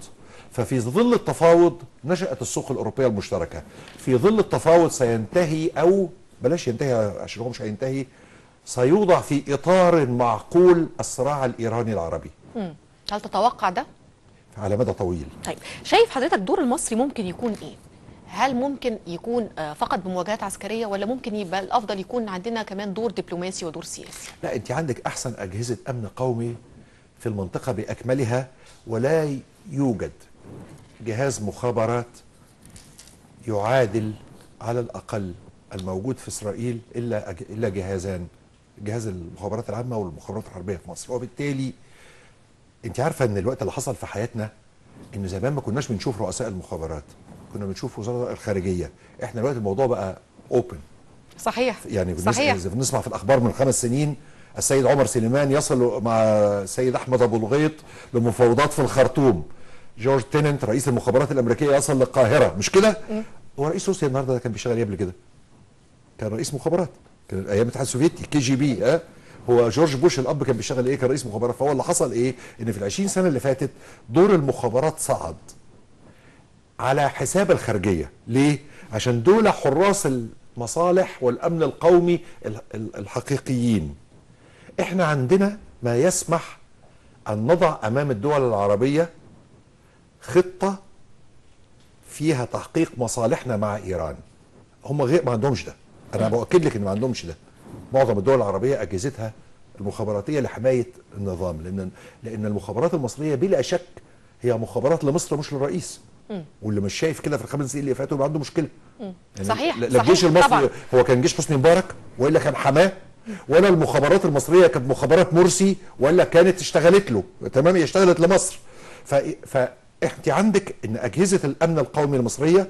ففي ظل التفاوض نشأت السوق الأوروبية المشتركة. في ظل التفاوض سينتهي، أو بلاش ينتهي عشان هو مش هينتهي، سيوضع في إطار معقول الصراع الإيراني العربي. هل تتوقع ده؟ على مدى طويل. طيب شايف حضرتك دور المصري ممكن يكون إيه؟ هل ممكن يكون فقط بمواجهات عسكرية، ولا ممكن يبقى الأفضل يكون عندنا كمان دور دبلوماسي ودور سياسي؟ لا، أنت عندك أحسن أجهزة أمن قومي في المنطقة بأكملها، ولا يوجد جهاز مخابرات يعادل على الأقل الموجود في إسرائيل إلا جهازان، جهاز المخابرات العامة والمخابرات الحربية في مصر. وبالتالي أنت عارفة أن الوقت اللي حصل في حياتنا إن زمان ما كناش بنشوف رؤساء المخابرات، كنا بنشوف وزارة الخارجية. إحنا دلوقتي الموضوع بقى أوبن. صحيح. يعني صحيح. بنسمع في الأخبار من 5 سنين السيد عمر سليمان يصل مع السيد أحمد أبو الغيط لمفاوضات في الخرطوم. جورج تيننت رئيس المخابرات الأمريكية يصل للقاهرة، مش كده؟ هو رئيس روسيا النهارده كان بيشتغل قبل كده. كان رئيس مخابرات، كان ايام الاتحاد السوفيتي KGB. هو جورج بوش الاب كان بيشتغل ايه؟ كان رئيس مخابرات. فهو اللي حصل ايه؟ ان في ال20 سنه اللي فاتت دور المخابرات صعد على حساب الخارجيه. ليه؟ عشان دول حراس المصالح والامن القومي الحقيقيين. احنا عندنا ما يسمح ان نضع امام الدول العربيه خطه فيها تحقيق مصالحنا مع ايران. هم غير ما عندهمش ده. انا باكد لك ان ما عندهمش ده. معظم الدول العربيه اجهزتها المخابراتيه لحمايه النظام، لان المخابرات المصريه بلا شك هي مخابرات لمصر مش للرئيس. واللي مش شايف كده في ال5 سنين اللي فاتوا يبقى عنده مشكله. يعني صحيح، لا الجيش صحيح، المصري طبعاً. هو كان جيش حسني مبارك والا كان حماه، ولا المخابرات المصريه كانت مخابرات مرسي ولا كانت اشتغلت له. تمام، هي اشتغلت لمصر. فانت عندك ان اجهزه الامن القومي المصريه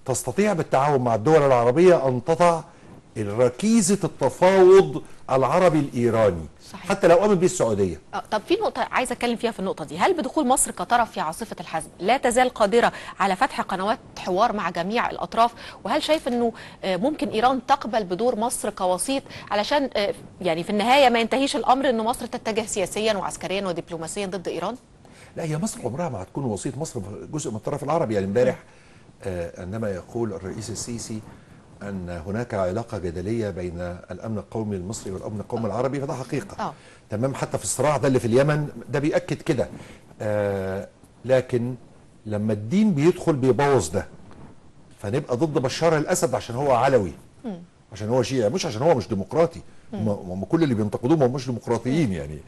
تستطيع بالتعاون مع الدول العربيه ان تضع ركيزه التفاوض العربي الايراني. صحيح. حتى لو قامت به السعوديه. طب في نقطة عايزة أتكلم فيها في النقطة دي، هل بدخول مصر كطرف في عاصفة الحزم لا تزال قادرة على فتح قنوات حوار مع جميع الأطراف؟ وهل شايف أنه ممكن إيران تقبل بدور مصر كوسيط علشان يعني في النهاية ما ينتهيش الأمر أنه مصر تتجه سياسيا وعسكريا ودبلوماسيا ضد إيران؟ لا، هي مصر عمرها ما هتكون وسيط. مصر جزء من الطرف العربي. يعني امبارح عندما يقول الرئيس السيسي أن هناك علاقة جدلية بين الأمن القومي المصري والأمن القومي العربي، فده حقيقة. تمام، حتى في الصراع ده اللي في اليمن ده بيأكد كده. لكن لما الدين بيدخل بيبوظ ده، فنبقى ضد بشار الأسد عشان هو علوي، عشان هو شيعي، مش عشان هو مش ديمقراطي. هم كل اللي بينتقدوه ما هم مش ديمقراطيين. يعني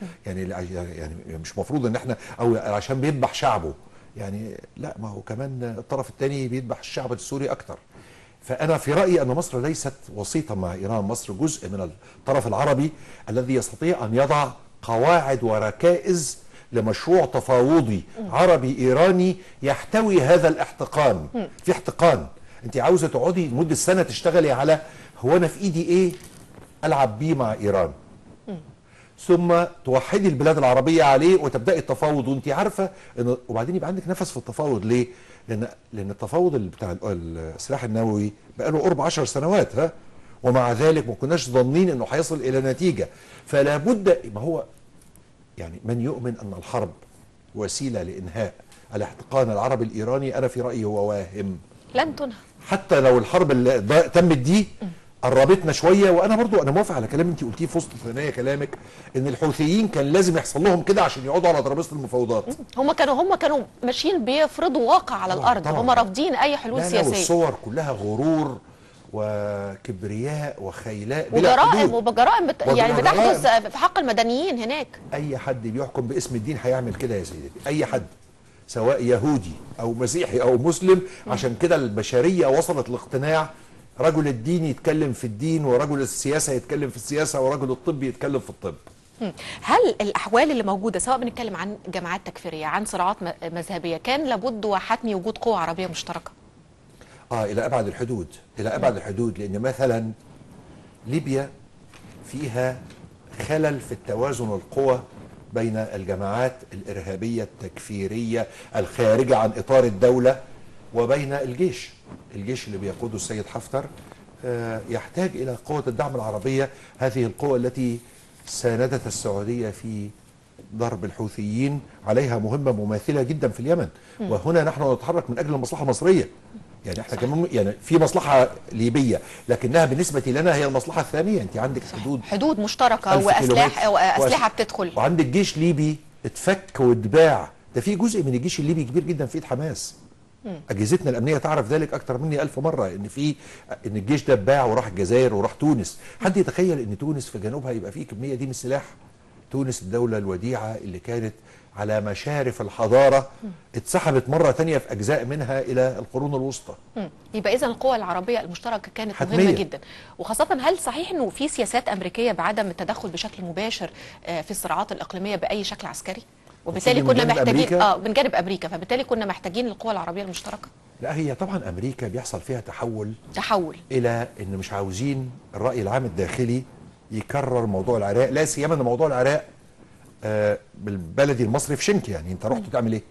مش مفروض ان احنا او عشان بيذبح شعبه. يعني لا، ما هو كمان الطرف الثاني بيذبح الشعب السوري اكتر. فأنا في رأيي أن مصر ليست وسيطة مع إيران. مصر جزء من الطرف العربي الذي يستطيع أن يضع قواعد وركائز لمشروع تفاوضي عربي إيراني يحتوي هذا الاحتقان. في احتقان، أنت عاوزة تقعدي لمدة سنة تشتغلي على هو أنا في إيدي إيه ألعب بيه مع إيران، ثم توحدي البلاد العربية عليه وتبدأي التفاوض وأنت عارفة وبعدين يبقى عندك نفس في التفاوض. ليه؟ لأن التفاوض بتاع السلاح النووي بقى له قرب 10 سنوات ومع ذلك ما كناش ظانين انه هيصل الى نتيجه. فلا بد، ما هو يعني من يؤمن ان الحرب وسيله لانهاء الاحتقان العربي الايراني، انا في رايي هو واهم. لن تنهى حتى لو الحرب اللي تمت دي قربتنا شويه. وانا برضو انا موافق على كلام انت قلتيه في وسط ثنايا كلامك ان الحوثيين كان لازم يحصل لهم كده عشان يقعدوا على ترابيزه المفاوضات. هم كانوا ماشيين بيفرضوا واقع على الارض. هم رافضين اي حلول سياسيه. والصور كلها غرور وكبرياء وخيلاء بلا وجرائم يعني بتحدث في حق المدنيين هناك. اي حد بيحكم باسم الدين هيعمل كده يا سيدي، اي حد سواء يهودي او مسيحي او مسلم. عشان كده البشريه وصلت لاقتناع رجل الدين يتكلم في الدين، ورجل السياسه يتكلم في السياسه، ورجل الطب يتكلم في الطب. هل الاحوال اللي موجوده سواء بنتكلم عن جماعات تكفيريه عن صراعات مذهبيه كان لابد وحتمي وجود قوه عربيه مشتركه؟ الى ابعد الحدود، الى ابعد الحدود. لان مثلا ليبيا فيها خلل في التوازن القوى بين الجماعات الارهابيه التكفيريه الخارجه عن اطار الدوله وبين الجيش اللي بيقوده السيد حفتر. يحتاج الى قوه الدعم العربيه، هذه القوة التي ساندت السعوديه في ضرب الحوثيين، عليها مهمه مماثله جدا في اليمن. وهنا نحن نتحرك من اجل المصلحه المصريه. يعني احنا كمان يعني في مصلحه ليبيه، لكنها بالنسبه لنا هي المصلحه الثانيه. انت عندك حدود مشتركه واسلحه بتدخل، وعندك جيش ليبي اتفك واتباع. ده في جزء من الجيش الليبي كبير جدا في ايد حماس. اجهزتنا الامنيه تعرف ذلك اكثر مني 1000 مره، ان الجيش ده اتباع وراح الجزائر وراح تونس. حد يتخيل ان تونس في جنوبها يبقى فيه كميه دي من السلاح؟ تونس الدوله الوديعه اللي كانت على مشارف الحضاره اتسحبت مره ثانيه في اجزاء منها الى القرون الوسطى. يبقى اذا القوى العربيه المشتركه كانت حتمية. مهمه جدا. وخاصه هل صحيح انه في سياسات امريكيه بعدم التدخل بشكل مباشر في الصراعات الاقليميه باي شكل عسكري؟ وبالتالي كنا محتاجين من جانب امريكا، فبالتالي كنا محتاجين القوى العربيه المشتركه. لا، هي طبعا امريكا بيحصل فيها تحول الى ان مش عاوزين الراي العام الداخلي يكرر موضوع العراق، لا سيما ان موضوع العراق بالبلدي المصري في شنك. يعني انت رحت تعمل ايه؟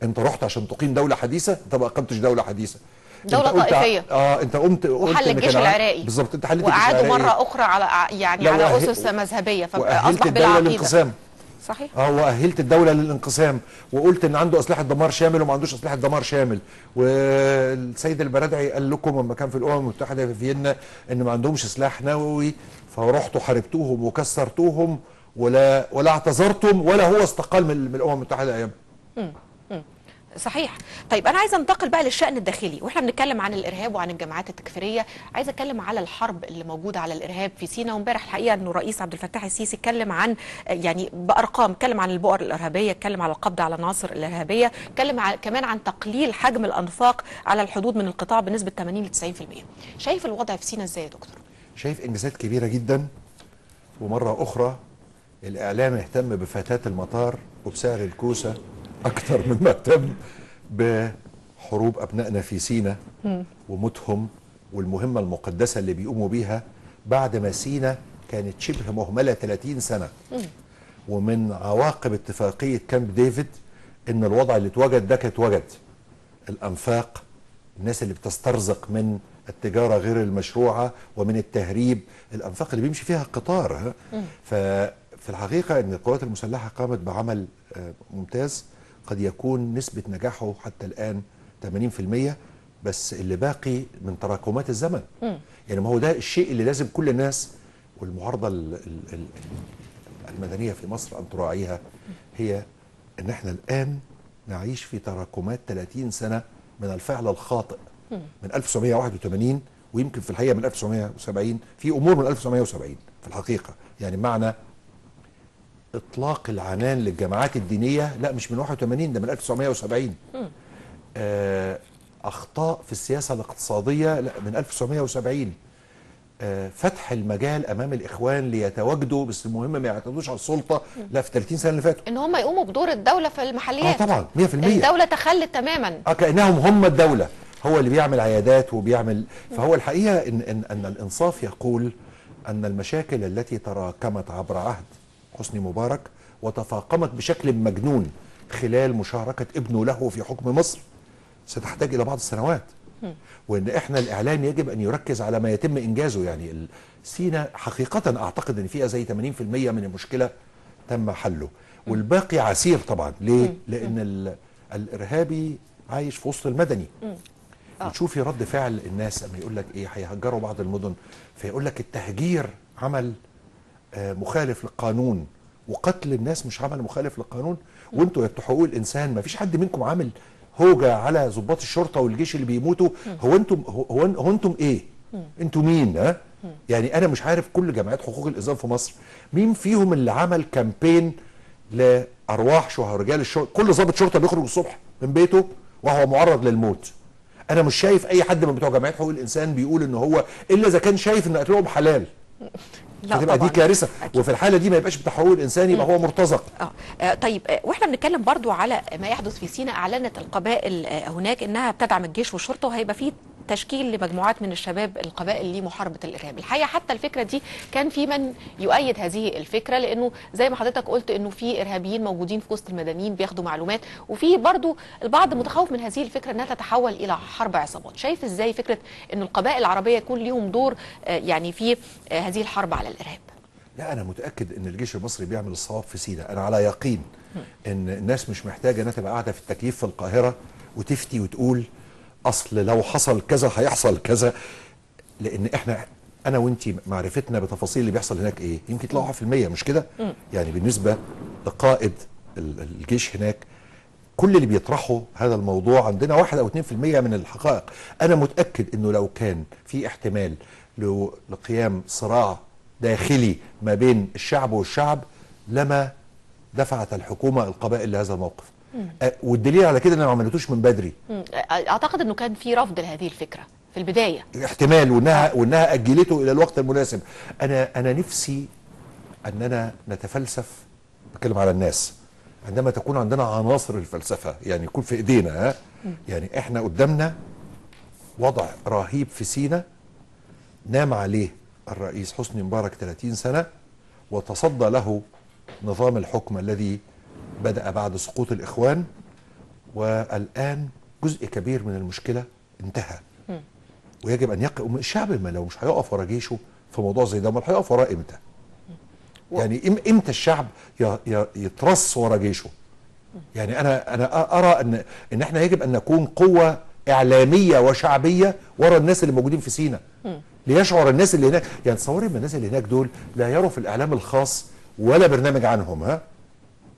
انت رحت عشان تقيم دوله حديثه؟ انت ما اقمتش دوله حديثه، دوله طائفيه. انت قلت وحل الجيش العراقي بالظبط. انت حلت الجيش العراقي وقعدوا مره اخرى على اسس مذهبيه، فاصبح بلا عقيده. صحيح. واهلت الدوله للانقسام، وقلت ان عنده اسلحه دمار شامل وما عندوش اسلحه دمار شامل. والسيد البرادعي قال لكم لما كان في الامم المتحده في فيينا ان ما عندهمش سلاح نووي، فرحتوا حاربتوهم وكسرتوهم ولا اعتذرتم ولا هو استقال من الامم المتحده ايام. صحيح. طيب انا عايزه انتقل بقى للشأن الداخلي، واحنا بنتكلم عن الارهاب وعن الجماعات التكفيريه، عايزه اتكلم على الحرب اللي موجوده على الارهاب في سيناء. وامبارح الحقيقه انه الرئيس عبد الفتاح السيسي اتكلم عن يعني بارقام، اتكلم عن البؤر الارهابيه، اتكلم على القبض على العناصر الارهابيه، اتكلم كمان عن تقليل حجم الانفاق على الحدود من القطاع بنسبه 80 ل 90%. شايف الوضع في سيناء ازاي يا دكتور؟ شايف انجازات كبيره جدا، ومره اخرى الاعلام اهتم بفتاه المطار وبسعر الكوسه اكتر مما اهتم بحروب ابنائنا في سيناء وموتهم والمهمه المقدسه اللي بيقوموا بيها بعد ما سيناء كانت شبه مهمله 30 سنه. ومن عواقب اتفاقيه كامب ديفيد ان الوضع اللي اتوجد ده اتوجد الانفاق، الناس اللي بتسترزق من التجاره غير المشروعه ومن التهريب، الانفاق اللي بيمشي فيها القطار. ففي الحقيقه ان القوات المسلحه قامت بعمل ممتاز، قد يكون نسبه نجاحه حتى الان 80%، بس اللي باقي من تراكمات الزمن. يعني ما هو ده الشيء اللي لازم كل الناس والمعارضه المدنيه في مصر ان تراعيها، هي ان احنا الان نعيش في تراكمات 30 سنه من الفعل الخاطئ من 1981، ويمكن في الحقيقه من 1970 في امور من 1970 في الحقيقه. يعني معنى اطلاق العنان للجماعات الدينيه لا مش من 81، ده من 1970. اخطاء في السياسه الاقتصاديه لا من 1970. فتح المجال امام الاخوان ليتواجدوا، بس المهم ما يعتمدوش على السلطه لا في 30 سنه اللي فاتوا، ان هم يقوموا بدور الدوله في المحليات. طبعا 100%. الدوله تخلت تماما، كانهم هم الدوله، هو اللي بيعمل عيادات وبيعمل. فهو الحقيقه ان الانصاف يقول ان المشاكل التي تراكمت عبر عهد حسني مبارك وتفاقمت بشكل مجنون خلال مشاركه ابنه له في حكم مصر ستحتاج الى بعض السنوات، وان احنا الاعلام يجب ان يركز على ما يتم انجازه. يعني سيناء حقيقه اعتقد ان فيها زي 80% من المشكله تم حله، والباقي عسير طبعا. ليه؟ لان الارهابي عايش في وسط المدني. وتشوفي رد فعل الناس اما يقول لك ايه، هيهجروا بعض المدن، فيقول لك التهجير عمل مخالف للقانون، وقتل الناس مش عمل مخالف للقانون. وانتوا يا بتوع حقوق الانسان ما فيش حد منكم عامل هوجة على ضباط الشرطه والجيش اللي بيموتوا. هو انتم ايه؟ انتم مين؟ يعني انا مش عارف كل جمعيات حقوق الانسان في مصر مين فيهم اللي عمل كامبين لارواح رجال الشرطه. كل ضابط شرطه بيخرج الصبح من بيته وهو معرض للموت. انا مش شايف اي حد من بتوع جمعيات حقوق الانسان بيقول ان هو الا اذا كان شايف ان قتلهم حلال. لا فتبقى دي كارثه. وفي الحاله دي ما يبقاش بتاع حقوق الانسان، يبقى هو مرتزق. طيب واحنا بنتكلم برضو على ما يحدث في سيناء، اعلنت القبائل هناك انها بتدعم الجيش والشرطه، وهيبقى في تشكيل لمجموعات من الشباب القبائل لمحاربه الارهاب. الحقيقه حتى الفكره دي كان في من يؤيد هذه الفكره، لانه زي ما حضرتك قلت انه في ارهابيين موجودين في وسط المدنيين بياخدوا معلومات، وفي برضو البعض متخوف من هذه الفكره انها تتحول الى حرب عصابات. شايف ازاي فكره ان القبائل العربيه يكون ليهم دور يعني في هذه الحرب على الارهاب؟ لا انا متاكد ان الجيش المصري بيعمل الصواب في سيناء. انا على يقين ان الناس مش محتاجه انها تبقى قاعده في التكييف في القاهره وتفتي وتقول اصل لو حصل كذا هيحصل كذا، لان انا وانتي معرفتنا بتفاصيل اللي بيحصل هناك ايه يمكن يطلعوا 1% مش كده؟ يعني بالنسبه لقائد الجيش هناك كل اللي بيطرحوا هذا الموضوع عندنا 1 أو 2% من الحقائق. انا متاكد انه لو كان في احتمال لقيام صراع داخلي ما بين الشعب والشعب لما دفعت الحكومه القبائل لهذا الموقف. والدليل على كده انها ما عملتوش من بدري. اعتقد انه كان في رفض لهذه الفكره في البدايه، احتمال، وانها اجلته الى الوقت المناسب. انا نفسي اننا نتفلسف، بتكلم على الناس، عندما تكون عندنا عناصر الفلسفه، يعني يكون في ايدينا. يعني احنا قدامنا وضع رهيب في سيناء نام عليه الرئيس حسني مبارك 30 سنه، وتصدى له نظام الحكم الذي بدأ بعد سقوط الإخوان، والآن جزء كبير من المشكلة انتهى. ويجب أن يقف الشعب، ما لو مش هيقف ورا جيشه في موضوع زي ده، امال هيقف وراه امتى؟ يعني امتى الشعب يترص ورا جيشه؟ يعني أنا أرى إن إحنا يجب أن نكون قوة إعلامية وشعبية ورا الناس اللي موجودين في سيناء، ليشعر الناس اللي هناك. يعني تصوري من الناس اللي هناك دول لا يروا في الإعلام الخاص ولا برنامج عنهم،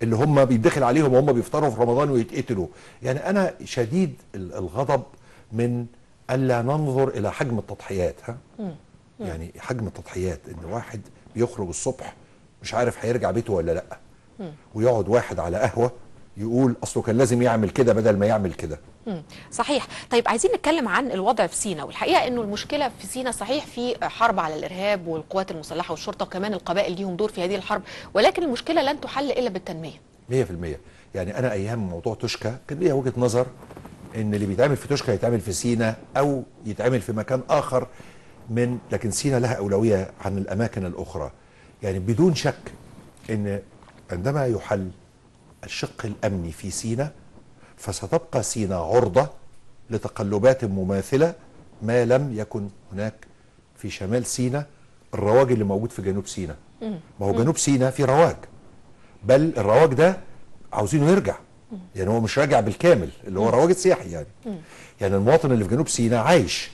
اللي هم بيدخل عليهم وهم بيفطروا في رمضان ويتقتلوا. يعني انا شديد الغضب من الا ننظر الى حجم التضحيات. يعني حجم التضحيات ان واحد بيخرج الصبح مش عارف هيرجع بيته ولا لا، ويقعد واحد على قهوه يقول اصله كان لازم يعمل كده بدل ما يعمل كده. صحيح. طيب عايزين نتكلم عن الوضع في سيناء، والحقيقه انه المشكله في سيناء صحيح في حرب على الارهاب والقوات المسلحه والشرطه وكمان القبائل ليهم دور في هذه الحرب، ولكن المشكله لن تحل الا بالتنميه. 100%. يعني انا ايام موضوع توشكا كان ليا وجهه نظر ان اللي بيتعمل في توشكا يتعمل في سيناء او يتعمل في مكان اخر لكن سيناء لها اولويه عن الاماكن الاخرى. يعني بدون شك ان عندما يحل الشق الامني في سيناء فستبقى سيناء عرضه لتقلبات مماثله ما لم يكن هناك في شمال سيناء الرواج اللي موجود في جنوب سيناء. ما هو جنوب سيناء في رواج، بل الرواج ده عاوزينه يرجع. يعني هو مش راجع بالكامل، اللي هو رواج سياحي يعني. يعني المواطن اللي في جنوب سيناء عايش،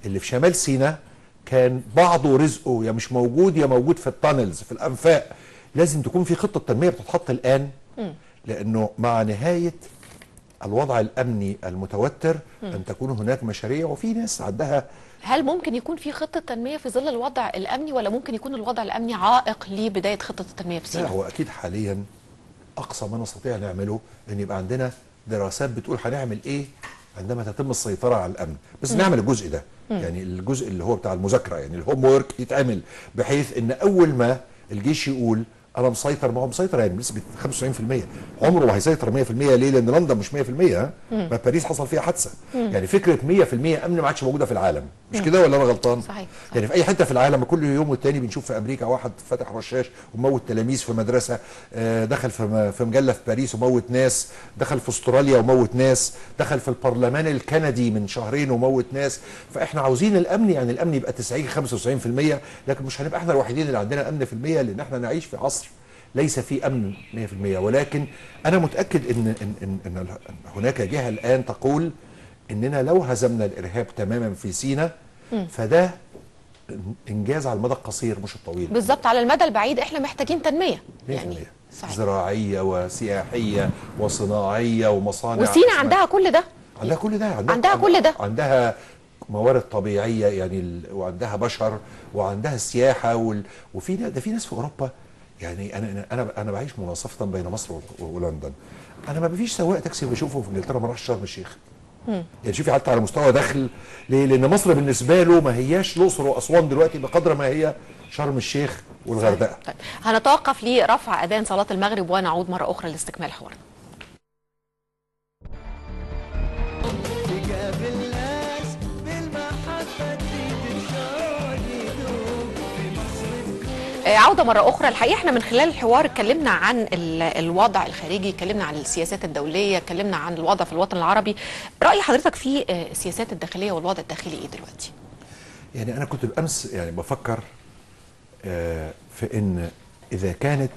اللي في شمال سيناء كان بعضه رزقه يا مش موجود يا موجود في التانلز في الانفاق. لازم تكون في خطه تنميه بتتحط الان، لانه مع نهايه الوضع الامني المتوتر ان تكون هناك مشاريع وفي ناس عندها. هل ممكن يكون في خطه تنميه في ظل الوضع الامني، ولا ممكن يكون الوضع الامني عائق لبدايه خطه التنميه في لا، سيناء؟ هو اكيد حاليا اقصى ما نستطيع نعمله ان يبقى عندنا دراسات بتقول هنعمل ايه عندما تتم السيطره على الامن، بس نعمل الجزء ده. يعني الجزء اللي هو بتاع المذاكره، يعني الهوم وورك يتعمل بحيث ان اول ما الجيش يقول انا مسيطر، ما هو مسيطر يعني بنسبه 95%، عمره ما هيسيطر 100%. ليه؟ لان لندن مش 100%، ما باريس حصل فيها حادثه. يعني فكره 100% امن ما عادش موجوده في العالم، مش كده ولا انا غلطان؟ صحيح. يعني في اي حته في العالم كل يوم والتاني بنشوف في امريكا واحد فتح رشاش وموت تلاميذ في مدرسه، دخل في مجله في باريس وموت ناس، دخل في استراليا وموت ناس، دخل في البرلمان الكندي من شهرين وموت ناس. فاحنا عاوزين الامن، يعني الامن يبقى 90 95%، لكن مش هنبقى احنا الوحيدين اللي عندنا امن في المية، لان احنا نعيش في عصر ليس فيه امن 100%. ولكن انا متاكد ان هناك جهه الان تقول اننا لو هزمنا الارهاب تماما في سيناء فده انجاز على المدى القصير مش الطويل. بالظبط، على المدى البعيد احنا محتاجين تنميه يعني. صحيح. زراعيه وسياحيه وصناعيه ومصانع. وسيناء عندها كل ده. عندها كل ده، عندها كل ده. عندها موارد طبيعيه يعني، وعندها بشر وعندها السياحه وفي ده في ناس في اوروبا. يعني انا بعيش مناصفه بين مصر ولندن. انا ما فيش سواق تاكسي بشوفه في انجلترا ما راحش شرم الشيخ. يعني شوفي حتى على مستوى دخل. ليه؟ لان مصر بالنسبه له ما هياش الاقصر واسوان دلوقتي بقدر ما هي شرم الشيخ والغردقه. طيب هنتوقف لرفع اذان صلاه المغرب ونعود مره اخرى لاستكمال حوارنا. عودة مرة أخرى. الحقيقة احنا من خلال الحوار اتكلمنا عن الوضع الخارجي، اتكلمنا عن السياسات الدولية، اتكلمنا عن الوضع في الوطن العربي. رأي حضرتك في السياسات الداخلية والوضع الداخلي ايه دلوقتي؟ يعني أنا كنت بالأمس يعني بفكر في إن إذا كانت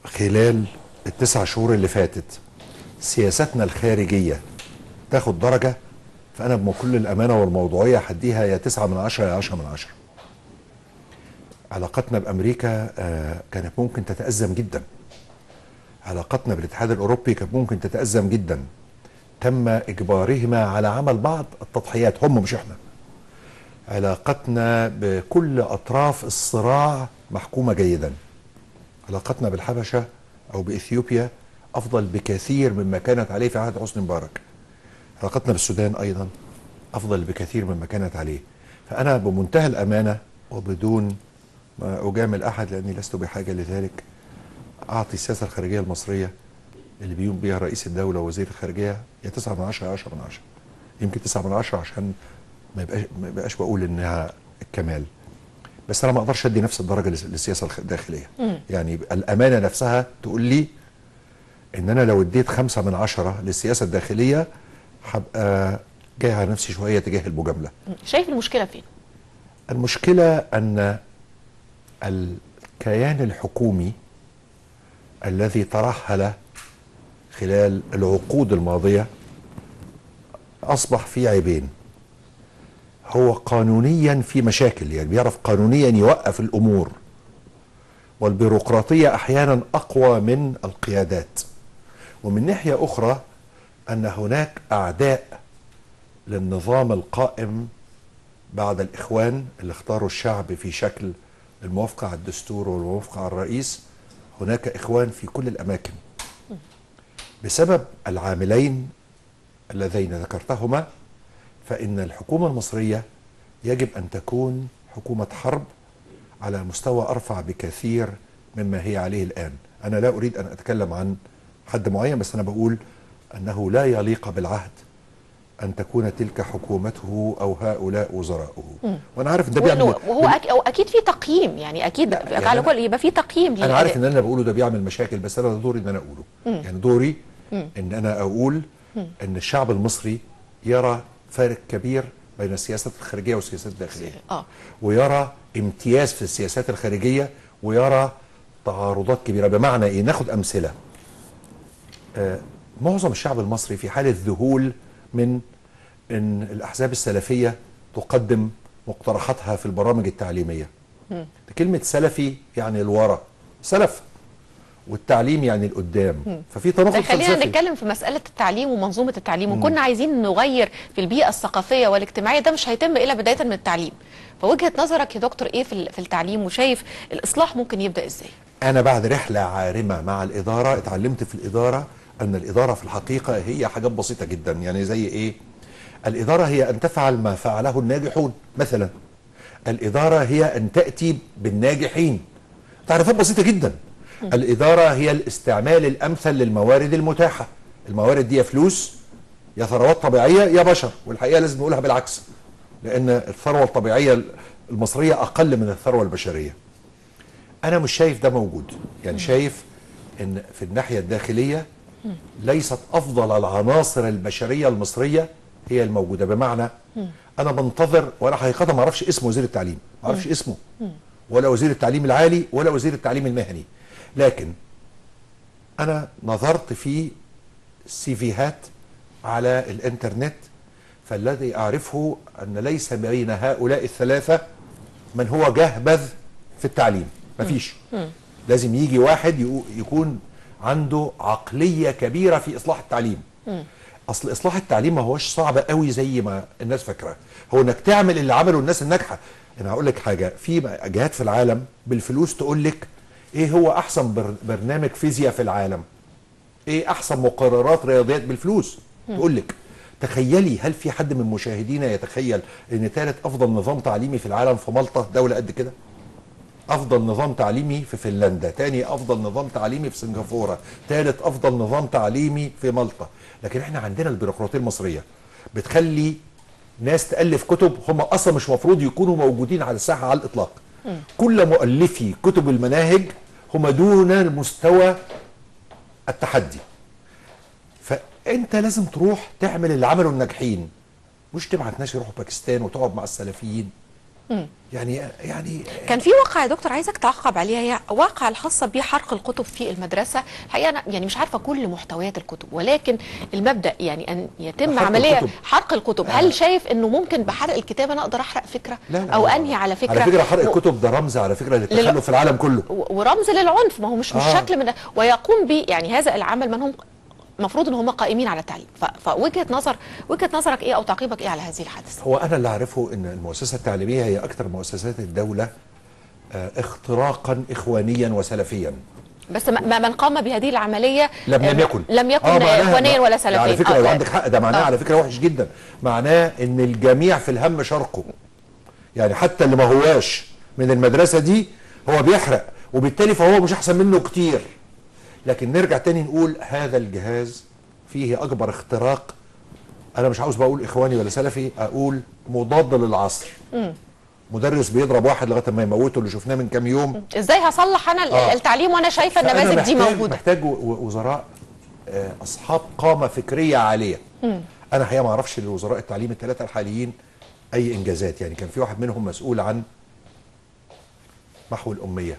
خلال ال9 شهور اللي فاتت سياستنا الخارجية تاخد درجة، فأنا بكل الأمانة والموضوعية هديها يا 9 من 10 يا 10 من 10. علاقتنا بأمريكا كانت ممكن تتأزم جدا. علاقتنا بالاتحاد الأوروبي كانت ممكن تتأزم جدا. تم إجبارهما على عمل بعض التضحيات، هم مش احنا. علاقتنا بكل أطراف الصراع محكومة جيدا. علاقتنا بالحبشة أو بإثيوبيا أفضل بكثير مما كانت عليه في عهد حسني مبارك. علاقتنا بالسودان أيضا أفضل بكثير مما كانت عليه. فأنا بمنتهى الأمانة وبدون ما أجامل أحد لأني لست بحاجة لذلك، أعطي السياسة الخارجية المصرية اللي بيقوم بيها رئيس الدولة ووزير الخارجية يا 9 من 10 يا 10 من 10. يمكن 9 من 10 عشان ما يبقاش بقول إنها الكمال، بس أنا ما أقدرش أدي نفس الدرجة للسياسة الداخلية. يعني الأمانة نفسها تقول لي إن أنا لو اديت 5 من 10 للسياسة الداخلية هبقى جاي على نفسي شوية تجاه المجاملة. شايف المشكلة فين؟ المشكلة أن الكيان الحكومي الذي ترهل خلال العقود الماضية أصبح فيه عيبين. هو قانونيا في مشاكل، يعني بيعرف قانونيا يوقف الأمور، والبيروقراطية أحيانا أقوى من القيادات. ومن ناحية أخرى أن هناك أعداء للنظام القائم بعد الإخوان اللي اختاروا الشعب في شكل الموافقة على الدستور والموافقة على الرئيس. هناك إخوان في كل الأماكن بسبب العاملين اللذين ذكرتهما. فإن الحكومة المصرية يجب أن تكون حكومة حرب على مستوى أرفع بكثير مما هي عليه الآن. أنا لا أريد أن أتكلم عن حد معين، بس أنا بقول أنه لا يليق بالعهد أن تكون تلك حكومته أو هؤلاء وزراؤه. وأنا عارف إن ده بيعمل، وهو أكيد في تقييم، يعني أكيد يعني على كل يبقى في تقييم أنا عارف إن أنا بقوله ده بيعمل مشاكل، بس أنا دوري إن أنا أقوله. يعني دوري إن أنا أقول إن الشعب المصري يرى فارق كبير بين السياسات الخارجية والسياسات الداخلية، ويرى امتياز في السياسات الخارجية، ويرى تعارضات كبيرة. بمعنى إيه؟ ناخد أمثلة. معظم الشعب المصري في حالة ذهول من أن الأحزاب السلفية تقدم مقترحاتها في البرامج التعليمية. كلمة سلفي يعني الورا، سلف، والتعليم يعني القدام. ففي تناقض فلسفي. خلينا نتكلم في مسألة التعليم ومنظومة التعليم، وكنا عايزين نغير في البيئة الثقافية والاجتماعية. ده مش هيتم إلا بداية من التعليم. فوجهة نظرك يا دكتور إيه في التعليم، وشايف الإصلاح ممكن يبدأ إزاي؟ أنا بعد رحلة عارمة مع الإدارة اتعلمت في الإدارة أن الإدارة في الحقيقة هي حاجات بسيطة جدا. يعني زي إيه؟ الإدارة هي أن تفعل ما فعله الناجحون مثلا. الإدارة هي أن تأتي بالناجحين. تعريفات بسيطة جدا. الإدارة هي الاستعمال الأمثل للموارد المتاحة. الموارد دي يا فلوس يا ثروات طبيعية يا بشر، والحقيقة لازم نقولها بالعكس، لأن الثروة الطبيعية المصرية أقل من الثروة البشرية. أنا مش شايف ده موجود. يعني شايف أن في الناحية الداخلية ليست أفضل العناصر البشرية المصرية هي الموجودة. بمعنى أنا بنتظر، وأنا حقيقة ما أعرفش اسم وزير التعليم، ما أعرفش اسمه، ولا وزير التعليم العالي ولا وزير التعليم المهني، لكن أنا نظرت في السيفيهات على الإنترنت، فالذي أعرفه أن ليس بين هؤلاء الثلاثة من هو جهبذ في التعليم. مفيش. لازم يجي واحد يكون عنده عقلية كبيرة في إصلاح التعليم. أصل إصلاح التعليم ما هوش صعب قوي زي ما الناس فاكرة. هو إنك تعمل اللي عمله الناس الناجحة. أنا هقول لك حاجة، في جهات في العالم بالفلوس تقول لك إيه هو أحسن برنامج فيزياء في العالم، إيه أحسن مقررات رياضيات بالفلوس تقول لك. تخيلي، هل في حد من مشاهدينا يتخيل إن ثالث أفضل نظام تعليمي في العالم في مالطا، دولة قد كده؟ أفضل نظام تعليمي في فنلندا، تاني أفضل نظام تعليمي في سنغافورة، ثالث أفضل نظام تعليمي في مالطا. لكن احنا عندنا البيروقراطية المصرية بتخلي ناس تألف كتب هم أصلا مش مفروض يكونوا موجودين على الساحة على الإطلاق. كل مؤلفي كتب المناهج هم دون مستوى التحدي. فأنت لازم تروح تعمل اللي عمله الناجحين، مش تبعت ناس يروحوا باكستان وتقعد مع السلفيين. يعني كان في واقعة يا دكتور عايزك تعقب عليها، هي واقعة الخاصة بحرق الكتب في المدرسة. الحقيقة أنا يعني مش عارفة كل محتويات الكتب، ولكن المبدأ يعني أن يتم عملية حرق الكتب. هل شايف أنه ممكن بحرق الكتاب أنا أقدر أحرق فكرة؟ لا أو أنهي على فكرة؟ على فكرة حرق الكتب ده رمز على فكرة للتخلف في العالم كله، ورمز للعنف. ما هو مش شكل من، ويقوم به يعني هذا العمل من هم المفروض ان هم قائمين على التعليم. فوجهه نظرك ايه او تعقيبك ايه على هذه الحادثه؟ هو انا اللي اعرفه ان المؤسسه التعليميه هي اكثر مؤسسات الدوله اختراقا اخوانيا وسلفيا. بس من قام بهذه العمليه لم يكن اخوانيا ولا سلفيا. على فكره لو عندك حق ده معناه على فكره وحش جدا. معناه ان الجميع في الهم شرقه. يعني حتى اللي ما هواش من المدرسه دي هو بيحرق، وبالتالي فهو مش احسن منه كتير. لكن نرجع تاني نقول هذا الجهاز فيه اكبر اختراق. انا مش عاوز بقول اخواني ولا سلفي، اقول مضاد للعصر. مدرس بيضرب واحد لغايه ما يموته، اللي شفناه من كام يوم. ازاي هصلح انا التعليم وانا شايفه النماذج دي موجوده؟ محتاج وزراء اصحاب قامه فكريه عاليه. انا الحقيقه ما اعرفش لوزراء التعليم الثلاثه الحاليين اي انجازات. يعني كان في واحد منهم مسؤول عن محو الاميه.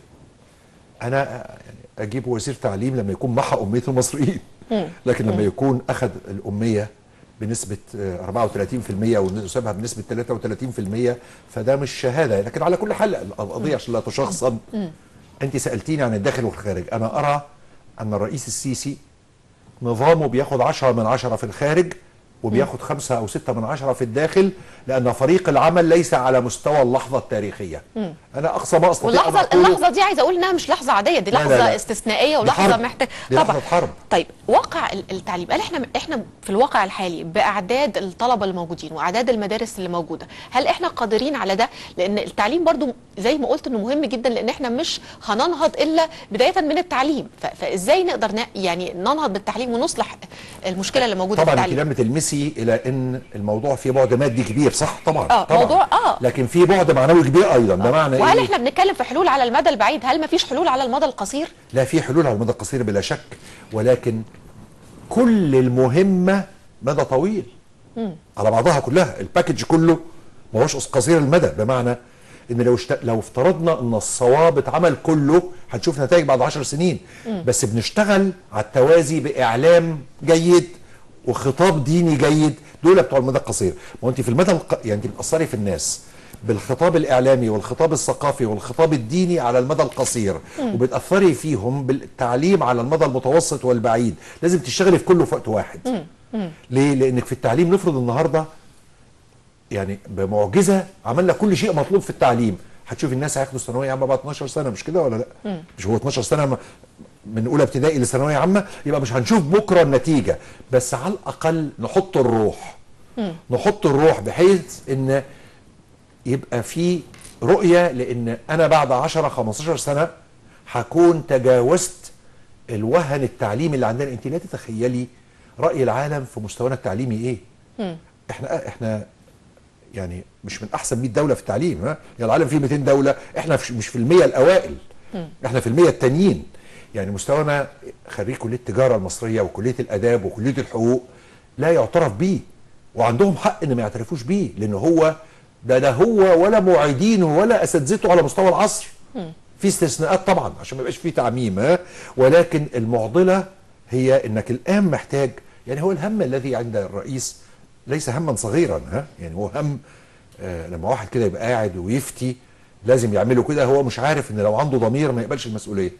انا يعني اجيب وزير تعليم لما يكون محى اميه المصريين، لكن لما يكون اخذ الاميه بنسبه 34% وسابها بنسبه 33%، فده مش شهاده. لكن على كل حال القضيه عشان لا تشخصن، انت سالتيني عن الداخل والخارج، انا ارى ان الرئيس السيسي نظامه بياخد 10 من 10 في الخارج وبياخد 5 أو 6 من 10 في الداخل، لأن فريق العمل ليس على مستوى اللحظة التاريخية. أنا أقصى ما أستطيع أن أقوله. اللحظة دي عايزة أقول إنها مش لحظة عادية، دي لحظة لا. استثنائية ولحظة محتاج طبعا حرب. طيب واقع التعليم، هل احنا في الواقع الحالي بأعداد الطلبة الموجودين وأعداد المدارس اللي موجودة، هل احنا قادرين على ده؟ لأن التعليم برضو زي ما قلت إنه مهم جدا، لأن احنا مش هننهض إلا بداية من التعليم، فإزاي نقدر يعني ننهض بالتعليم ونصلح المشكلة اللي موجودة في التعليم؟ طبعا الكلام تلمسي إلى إن الموضوع فيه بعد مادي كبير، صح؟ طبعا طبعا موضوع لكن في بعد معنوي كبير ايضا. ده معنى وهل إيه؟ احنا بنتكلم في حلول على المدى البعيد؟ هل ما فيش حلول على المدى القصير؟ لا، في حلول على المدى القصير بلا شك، ولكن كل المهمه مدى طويل. على بعضها كلها، الباكج كله ما هوش قصير المدى، بمعنى ان لو افترضنا ان الصواب اتعمل كله هنشوف نتائج بعد 10 سنين. بس بنشتغل على التوازي باعلام جيد وخطاب ديني جيد، دول بتوع المدى القصير. ما انت في المدى يعني انت بتاثري في الناس بالخطاب الاعلامي والخطاب الثقافي والخطاب الديني على المدى القصير، وبتاثري فيهم بالتعليم على المدى المتوسط والبعيد. لازم تشتغلي في كله في وقت واحد. ليه؟ لانك في التعليم نفرض النهارده يعني بمعجزه عملنا كل شيء مطلوب في التعليم، هتشوف الناس هياخدوا ثانويه عامه بعد 12 سنه، مش كده ولا لا؟ مش هو 12 سنه من اولى ابتدائي لثانويه عامه؟ يبقى مش هنشوف بكره النتيجه، بس على الاقل نحط الروح. نحط الروح بحيث ان يبقى في رؤيه، لان انا بعد 10 15 سنه هكون تجاوزت الوهن التعليمي اللي عندنا. انت لا تتخيلي راي العالم في مستوانا التعليمي ايه. احنا يعني مش من احسن 100 دوله في التعليم، ها؟ يعني العالم فيه 200 دوله، احنا مش في ال100 الاوائل، احنا في ال100 التانيين. يعني مستوانا خريج كليه التجاره المصريه وكليه الاداب وكليه الحقوق لا يعترف بيه، وعندهم حق ان ما يعترفوش بيه، لان هو ده هو ولا معيدينه ولا اساتذته على مستوى العصر. في استثناءات طبعا عشان ما يبقاش فيه تعميم، ها؟ ولكن المعضله هي انك الان محتاج، يعني هو الهم الذي عند الرئيس ليس هما صغيرا، ها؟ يعني هو هم لما واحد كده يبقى قاعد ويفتي لازم يعمله كده، هو مش عارف ان لو عنده ضمير ما يقبلش المسؤوليه.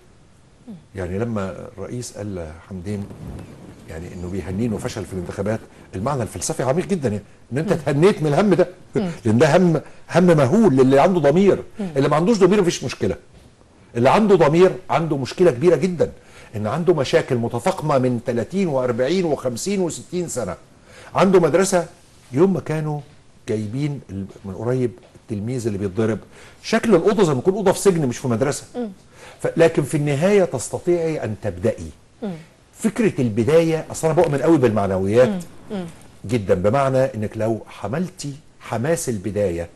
يعني لما الرئيس قال حمدين يعني انه بيهنينه وفشل في الانتخابات، المعنى الفلسفي عميق جدا، يعني ان انت تهنيت من الهم ده، لان ده هم مهول للي عنده ضمير. اللي ما عندوش ضمير مفيش مشكله. اللي عنده ضمير عنده مشكله كبيره جدا، ان عنده مشاكل متفاقمه من 30 و40 و50 و60 سنه. عنده مدرسه يوم ما كانوا جايبين من قريب التلميذ اللي بيتضرب، شكل الاوضه زي ما يكون اوضه في سجن مش في مدرسه. لكن في النهايه تستطيعي ان تبدأي. فكره البدايه، اصلا انا بؤمن قوي بالمعنويات جدا، بمعنى انك لو حملتي حماس البدايه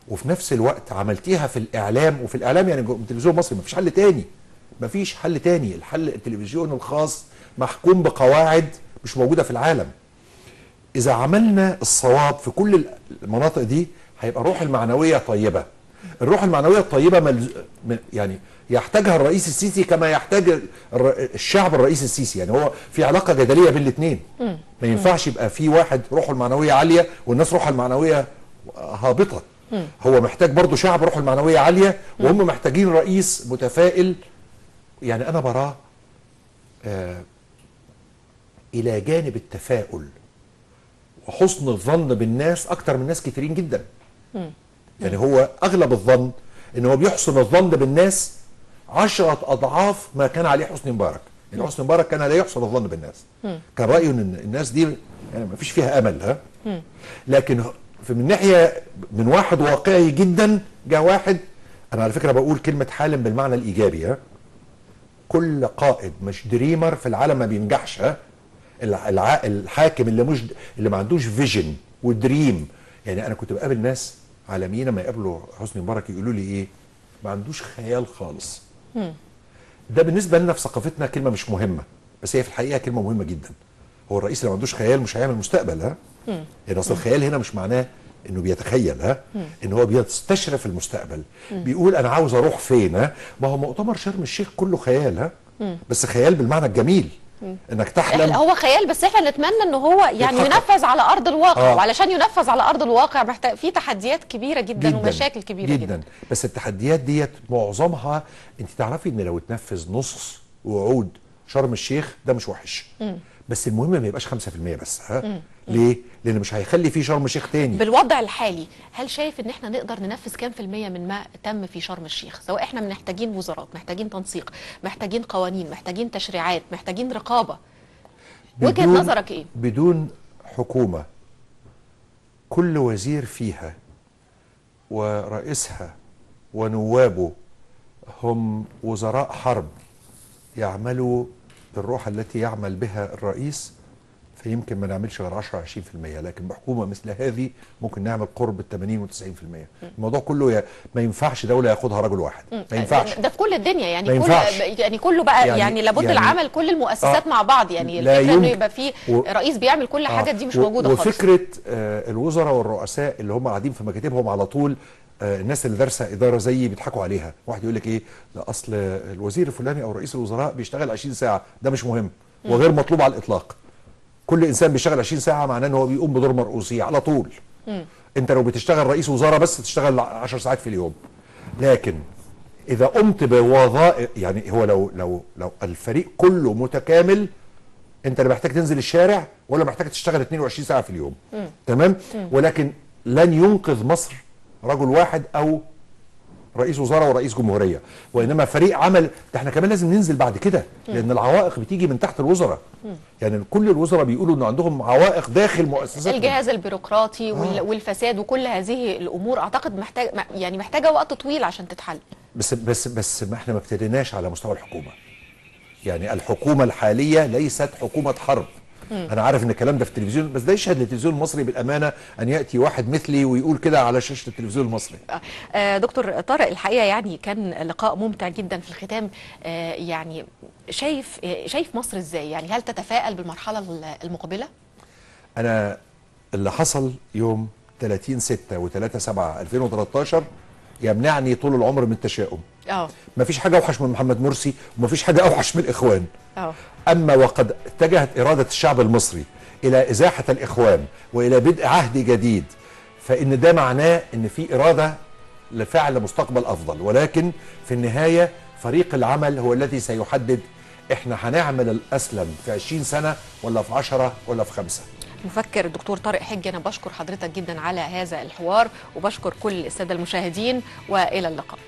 وفي نفس الوقت عملتيها في الاعلام، وفي الاعلام يعني التلفزيون المصري مفيش حل تاني، مفيش حل تاني. الحل التلفزيون الخاص محكوم بقواعد مش موجوده في العالم. اذا عملنا الصواب في كل المناطق دي هيبقى الروح المعنويه طيبه. الروح المعنويه الطيبه يعني يحتاجها الرئيس السيسي كما يحتاج الشعب الرئيس السيسي. يعني هو في علاقه جدليه بين الاثنين، ما ينفعش يبقى في واحد روحه المعنويه عاليه والناس روحها المعنويه هابطه. هو محتاج برضه شعب روحه المعنويه عاليه، وهم محتاجين رئيس متفائل. يعني انا براه الى جانب التفاؤل وحسن الظن بالناس اكتر من ناس كتيرين جدا. يعني هو اغلب الظن ان هو بيحسن الظن بالناس 10 اضعاف ما كان عليه حسني مبارك. يعني حسني مبارك كان لا يحسن الظن بالناس، كان رايه ان الناس دي يعني ما فيش فيها امل، ها؟ لكن من ناحيه من واحد واقعي جدا جاء واحد. انا على فكره بقول كلمه حالم بالمعنى الايجابي، ها؟ كل قائد مش دريمر في العالم ما بينجحش، ها؟ الحاكم اللي ما عندوش فيجن ودريم. يعني انا كنت بقابل ناس عالميين لما يقابلوا حسني مبارك يقولوا لي ايه؟ ما عندوش خيال خالص. ده بالنسبه لنا في ثقافتنا كلمه مش مهمه، بس هي في الحقيقه كلمه مهمه جدا. هو الرئيس اللي ما عندوش خيال مش هيعمل مستقبل، ها؟ يعني اصل الخيال هنا مش معناه انه بيتخيل، ها؟ ان هو بيستشرف المستقبل، بيقول انا عاوز اروح فين، ها؟ ما هو مؤتمر شرم الشيخ كله خيال، ها؟ بس خيال بالمعنى الجميل، انك تحلم. هو خيال، بس احنا نتمنى ان هو يعني يتحقق. ينفذ على ارض الواقع. وعلشان ينفذ على ارض الواقع محتاج في تحديات كبيره جدا ومشاكل كبيره جدا. بس التحديات ديت معظمها انت تعرفي ان لو اتنفذ نص وعود شرم الشيخ ده مش وحش. بس المهم ما يبقاش 5% بس. ليه؟ لان مش هيخلي في شرم الشيخ تاني. بالوضع الحالي هل شايف ان احنا نقدر ننفذ كام في المية من ما تم في شرم الشيخ؟ سواء احنا محتاجين وزارات، محتاجين تنسيق، محتاجين قوانين، محتاجين تشريعات، محتاجين رقابة. وجهة نظرك ايه؟ بدون حكومة كل وزير فيها ورئيسها ونوابه هم وزراء حرب يعملوا بالروح التي يعمل بها الرئيس، فيمكن ما نعملش غير 10-20%، لكن بحكومه مثل هذه ممكن نعمل قرب ال 80 و90%. الموضوع كله ما ينفعش دوله ياخدها رجل واحد، ما ينفعش. ده في كل الدنيا يعني، ما ينفعش. يعني كله بقى يعني لابد العمل كل المؤسسات مع بعض. يعني الفكره انه يبقى في رئيس بيعمل كل حاجه دي مش موجوده خالص. وفكره الوزراء والرؤساء اللي هم قاعدين في مكاتبهم على طول، الناس اللي دارسه اداره زيي بيضحكوا عليها. واحد يقول لك ايه، لا اصل الوزير الفلاني او رئيس الوزراء بيشتغل 20 ساعه، ده مش مهم وغير مطلوب على الاطلاق. كل انسان بيشتغل 20 ساعه معناه ان هو بيقوم بدور مرؤوسيه على طول. انت لو بتشتغل رئيس وزراء بس تشتغل 10 ساعات في اليوم. لكن اذا قمت بوظائف، يعني هو لو الفريق كله متكامل، انت لا محتاج تنزل الشارع ولا محتاج تشتغل 22 ساعه في اليوم. تمام. ولكن لن ينقذ مصر رجل واحد او رئيس وزراء ورئيس جمهوريه، وانما فريق عمل. ده احنا كمان لازم ننزل بعد كده، لان العوائق بتيجي من تحت الوزراء. يعني كل الوزراء بيقولوا انه عندهم عوائق داخل مؤسساتهم، الجهاز البيروقراطي والفساد وكل هذه الامور اعتقد محتاجه وقت طويل عشان تتحل. بس ما احنا ما ابتديناش على مستوى الحكومه. يعني الحكومه الحاليه ليست حكومه حرب. انا عارف ان الكلام ده في التلفزيون، بس ده يشهد للتلفزيون المصري بالامانه ان ياتي واحد مثلي ويقول كده على شاشه التلفزيون المصري. دكتور طارق، الحقيقه يعني كان لقاء ممتع جدا. في الختام يعني شايف مصر ازاي؟ يعني هل تتفائل بالمرحله المقبله؟ انا اللي حصل يوم 30/6 و3/7/2013 يمنعني طول العمر من التشاؤم. مفيش حاجه اوحش من محمد مرسي، ومفيش حاجه اوحش من الاخوان. اما وقد اتجهت اراده الشعب المصري الى ازاحه الاخوان والى بدء عهد جديد، فان ده معناه ان في اراده لفعل مستقبل افضل. ولكن في النهايه فريق العمل هو الذي سيحدد احنا هنعمل الاسلم في 20 سنه ولا في 10 ولا في 5. المفكر الدكتور طارق حجي، انا بشكر حضرتك جدا على هذا الحوار، وبشكر كل الساده المشاهدين، والى اللقاء.